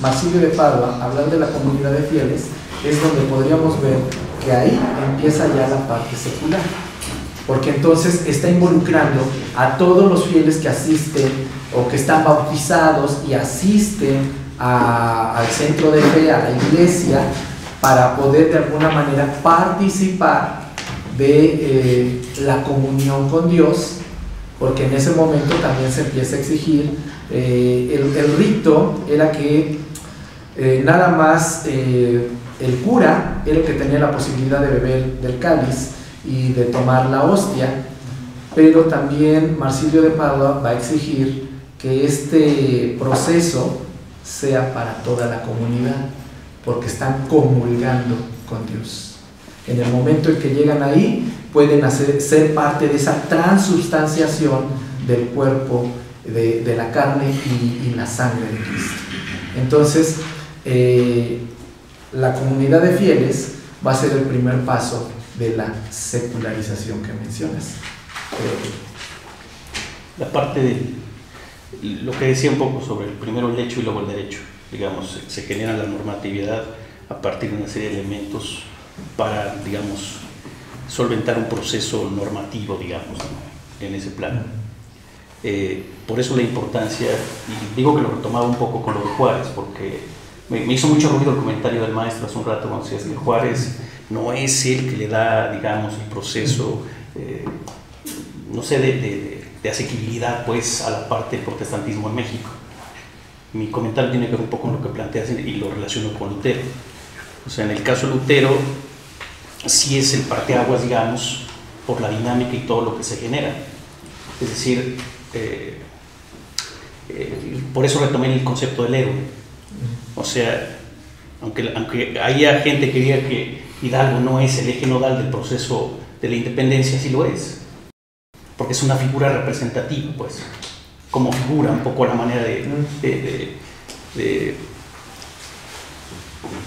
Marsilio de Padua a hablar de la comunidad de fieles, es donde podríamos ver que ahí empieza ya la parte secular, porque entonces está involucrando a todos los fieles que asisten o que están bautizados y asisten al centro de fe, a la iglesia, para poder de alguna manera participar de la comunión con Dios, porque en ese momento también se empieza a exigir, el rito era que nada más el cura era el que tenía la posibilidad de beber del cáliz y de tomar la hostia, pero también Marsilio de Padua va a exigir que este proceso sea para toda la comunidad, porque están comulgando con Dios. En el momento en que llegan ahí, pueden ser parte de esa transubstanciación del cuerpo, de la carne y la sangre de Cristo. Entonces, la comunidad de fieles va a ser el primer paso de la secularización que mencionas. La parte de lo que decía un poco sobre el primero el hecho y luego el derecho, digamos, se genera la normatividad a partir de una serie de elementos para, digamos, solventar un proceso normativo, digamos, ¿no?, en ese plano. Por eso la importancia, y digo que lo retomaba un poco con lo de Juárez, porque me hizo mucho ruido el comentario del maestro hace un rato cuando decía que Juárez no es el que le da, digamos, el proceso, no sé, de asequibilidad, pues, a la parte del protestantismo en México. Mi comentario tiene que ver un poco con lo que planteas y lo relaciono con Lutero. O sea, en el caso de Lutero, sí es el parteaguas, digamos, por la dinámica y todo lo que se genera. Es decir, por eso retomé el concepto del héroe. O sea, aunque haya gente que diga que Hidalgo no es el eje nodal del proceso de la independencia, sí lo es, porque es una figura representativa, pues, como figura, un poco a la manera de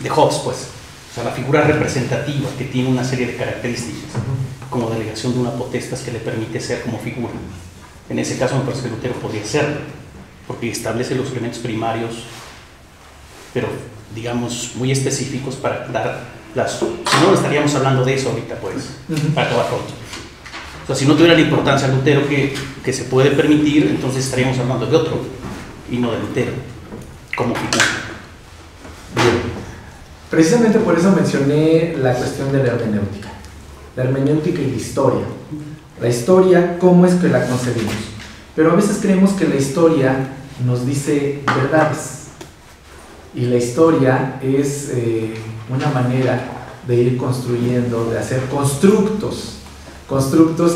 Hobbes, pues. O sea, la figura representativa que tiene una serie de características, como delegación de una potestas que le permite ser como figura. En ese caso me parece que Lutero podría serlo, porque establece los elementos primarios, pero digamos muy específicos para dar las... Si no, estaríamos hablando de eso ahorita, pues, para acabar pronto. O sea, si no tuviera la importancia de Lutero que se puede permitir, entonces estaríamos hablando de otro, y no de Lutero, como figura. Bien. Precisamente por eso mencioné la cuestión de la hermenéutica y la historia. La historia, ¿cómo es que la concebimos? Pero a veces creemos que la historia nos dice verdades, y la historia es una manera de ir construyendo, de hacer constructos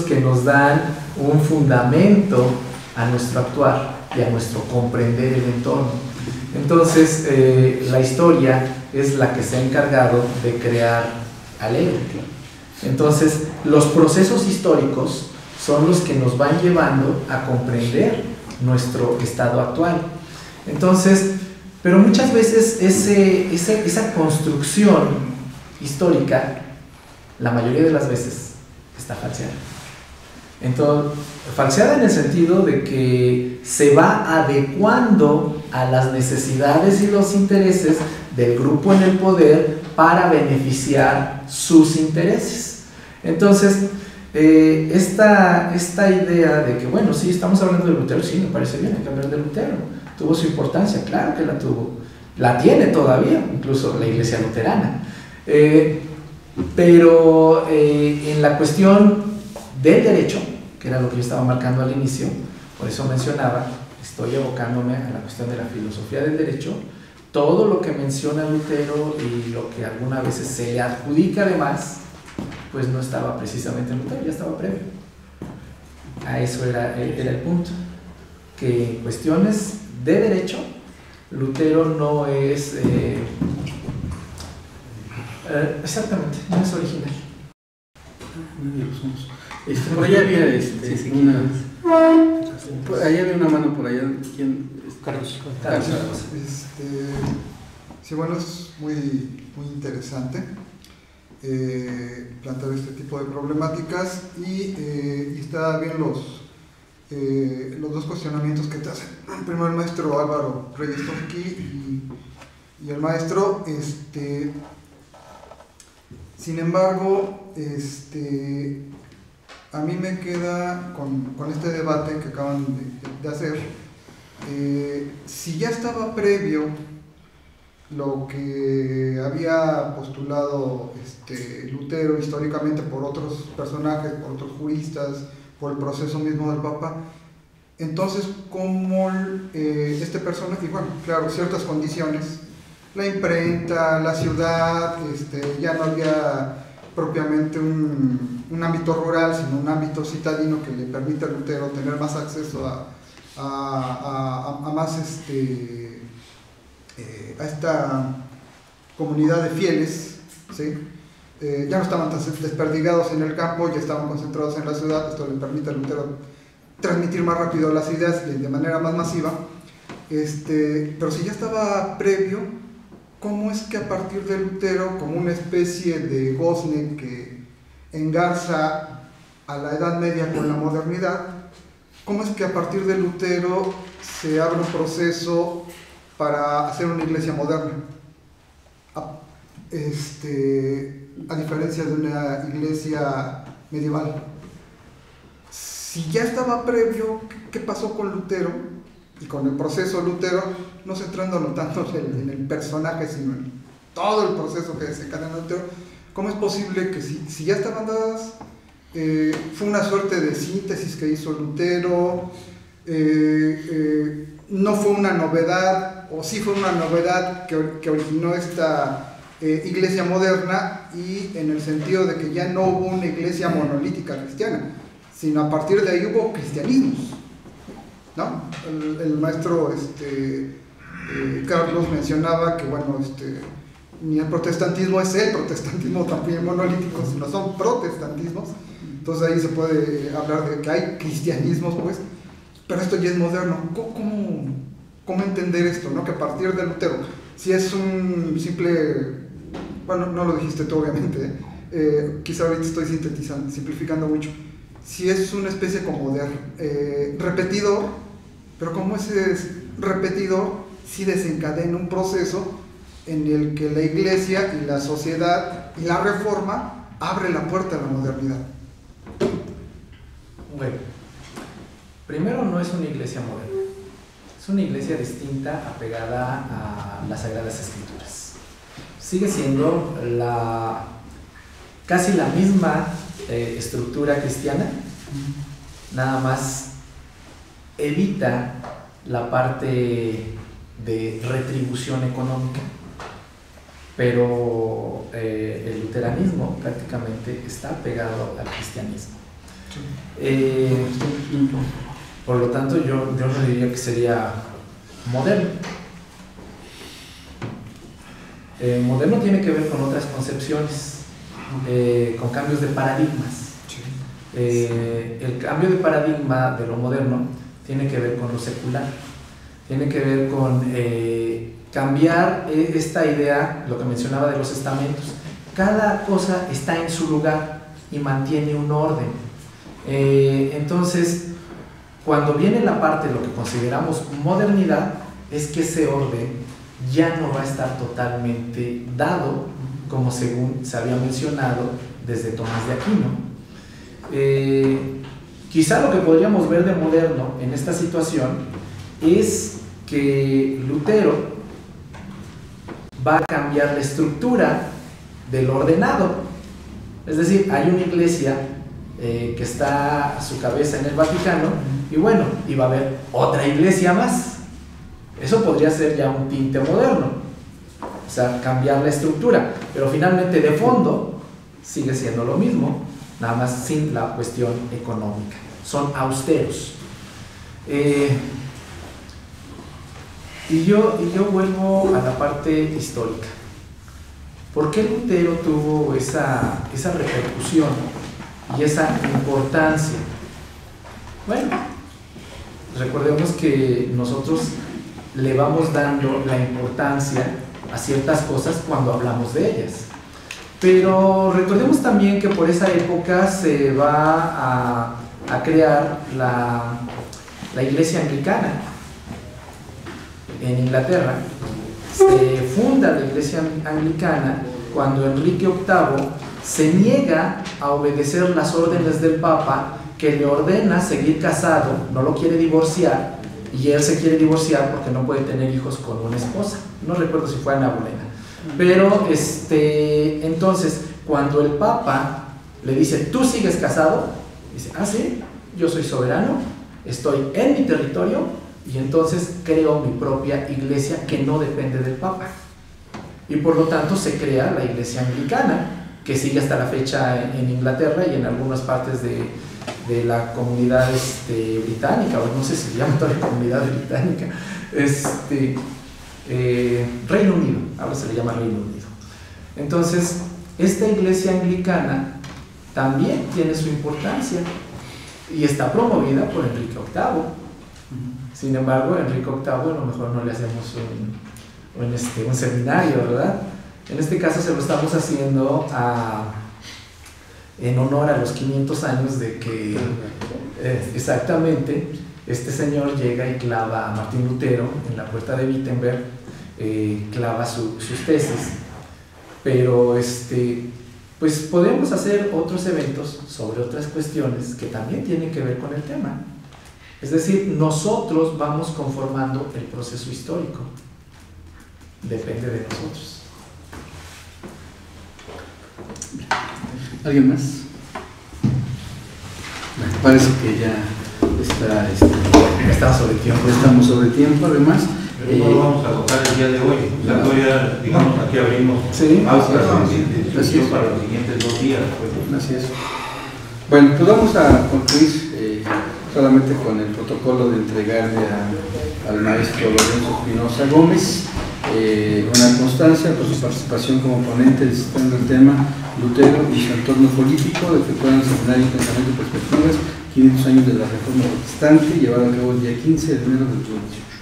que nos dan un fundamento a nuestro actuar y a nuestro comprender el entorno. Entonces, la historia es la que se ha encargado de crear al héroe. Entonces, los procesos históricos son los que nos van llevando a comprender nuestro estado actual. Entonces, pero muchas veces esa construcción histórica, la mayoría de las veces, está falseada. Entonces, falseada en el sentido de que se va adecuando a las necesidades y los intereses del grupo en el poder para beneficiar sus intereses. Entonces, esta idea de que, bueno, sí, estamos hablando de Lutero, sí, me parece bien, hay que hablar de Lutero. Tuvo su importancia, claro que la tuvo. La tiene todavía, incluso la iglesia luterana. Pero en la cuestión del derecho, que era lo que yo estaba marcando al inicio, por eso mencionaba, estoy evocándome a la cuestión de la filosofía del derecho, todo lo que menciona Lutero y lo que algunas veces se le adjudica además, pues no estaba precisamente en Lutero, ya estaba previo. A eso era el punto, que en cuestiones de derecho, Lutero no es exactamente, no es original. Por allá había una mano por allá. ¿Quién? Carlos. Sí, bueno, es muy interesante plantear este tipo de problemáticas y está bien los dos cuestionamientos que te hacen. Primero el maestro Álvaro Reyes-Tosqui y el maestro. Sin embargo, a mí me queda con este debate que acaban de hacer, si ya estaba previo lo que había postulado Lutero históricamente por otros personajes, por otros juristas, por el proceso mismo del Papa, entonces cómo este personaje, y bueno, claro, ciertas condiciones, la imprenta, la ciudad, ya no había propiamente un ámbito rural, sino un ámbito citadino que le permite a Lutero tener más acceso a más a esta comunidad de fieles, ¿sí? Ya no estaban tan desperdigados en el campo, ya estaban concentrados en la ciudad. Esto le permite a Lutero transmitir más rápido las ideas de manera más masiva, pero si ya estaba previo, ¿cómo es que a partir de Lutero, como una especie de gozne que engarza a la Edad Media con la modernidad, cómo es que a partir de Lutero se abre un proceso para hacer una iglesia moderna? A diferencia de una iglesia medieval. Si ya estaba previo, ¿qué pasó con Lutero? Y con el proceso de Lutero, no centrándonos tanto en el personaje, sino en todo el proceso que desencadena Lutero. ¿Cómo es posible que si ya estaban dadas, fue una suerte de síntesis que hizo Lutero, no fue una novedad, o sí fue una novedad que originó esta iglesia moderna, y en el sentido de que ya no hubo una iglesia monolítica cristiana, sino a partir de ahí hubo cristianismos, ¿no? El maestro Carlos mencionaba que, bueno, ni el protestantismo es el protestantismo también monolítico, sino son protestantismos. Entonces ahí se puede hablar de que hay cristianismos, pues, pero esto ya es moderno. ¿Cómo entender esto, no? Que a partir de Lutero, si es un simple, bueno, no lo dijiste tú obviamente, quizá ahorita estoy sintetizando, simplificando mucho, si es una especie como de repetidor, pero como ese repetidor sí desencadena un proceso en el que la iglesia y la sociedad y la reforma abre la puerta a la modernidad. Bueno, primero, no es una iglesia moderna, es una iglesia distinta, apegada a las Sagradas Escrituras. Sigue siendo casi la misma estructura cristiana, nada más evita la parte de retribución económica, pero el luteranismo prácticamente está pegado al cristianismo. Por lo tanto, yo no diría que sería moderno. Moderno tiene que ver con otras concepciones, con cambios de paradigmas. El cambio de paradigma de lo moderno tiene que ver con lo secular, tiene que ver con cambiar esta idea, lo que mencionaba de los estamentos. Cada cosa está en su lugar y mantiene un orden. Entonces, cuando viene la parte de lo que consideramos modernidad, es que ese orden ya no va a estar totalmente dado, como según se había mencionado desde Tomás de Aquino. Quizá lo que podríamos ver de moderno en esta situación es que Lutero va a cambiar la estructura del ordenado. Es decir, hay una iglesia que está a su cabeza en el Vaticano, y bueno, y va a haber otra iglesia más. Eso podría ser ya un tinte moderno, o sea, cambiar la estructura, pero finalmente de fondo sigue siendo lo mismo, nada más sin la cuestión económica. Son austeros. Y yo vuelvo a la parte histórica. ¿Por qué Lutero tuvo esa repercusión y esa importancia? Bueno, recordemos que nosotros le vamos dando la importancia a ciertas cosas cuando hablamos de ellas, pero recordemos también que por esa época se va a crear la iglesia anglicana en Inglaterra. Se funda la iglesia anglicana cuando Enrique VIII se niega a obedecer las órdenes del Papa, que le ordena seguir casado, no lo quiere divorciar, y él se quiere divorciar porque no puede tener hijos con una esposa. No recuerdo si fue Ana Bolena. Pero entonces, cuando el Papa le dice, tú sigues casado, dice, ah, sí, yo soy soberano, estoy en mi territorio, y entonces creo mi propia iglesia que no depende del Papa. Y por lo tanto se crea la iglesia anglicana, que sigue hasta la fecha en Inglaterra y en algunas partes de la comunidad británica, o no sé si se llama toda la comunidad británica, Reino Unido, ahora se le llama Reino Unido. Entonces, esta iglesia anglicana también tiene su importancia y está promovida por Enrique VIII. Sin embargo, Enrique VIII a lo mejor no le hacemos un seminario, ¿verdad? En este caso se lo estamos haciendo en honor a los 500 años de que exactamente este señor llega y clava a Martín Lutero en la puerta de Wittenberg, clava sus tesis. Pero pues podemos hacer otros eventos sobre otras cuestiones que también tienen que ver con el tema. Es decir, nosotros vamos conformando el proceso histórico. Depende de nosotros. ¿Alguien más? Bueno, parece que ya estamos sobre tiempo. Estamos sobre tiempo, además. No lo vamos a agotar el día de hoy. O sea, todavía, digamos, aquí abrimos gracias para los siguientes 2 días. Pues. Así es. Bueno, pues vamos a concluir solamente con el protocolo de entregarle al maestro Lorenzo Espinosa Gómez una constancia por su participación como ponente discutiendo el tema Lutero y su entorno político, efectuando el seminario Pensamiento y Perspectivas, 500 años de la Reforma Protestante, llevado a cabo el día 15 de enero del 2018.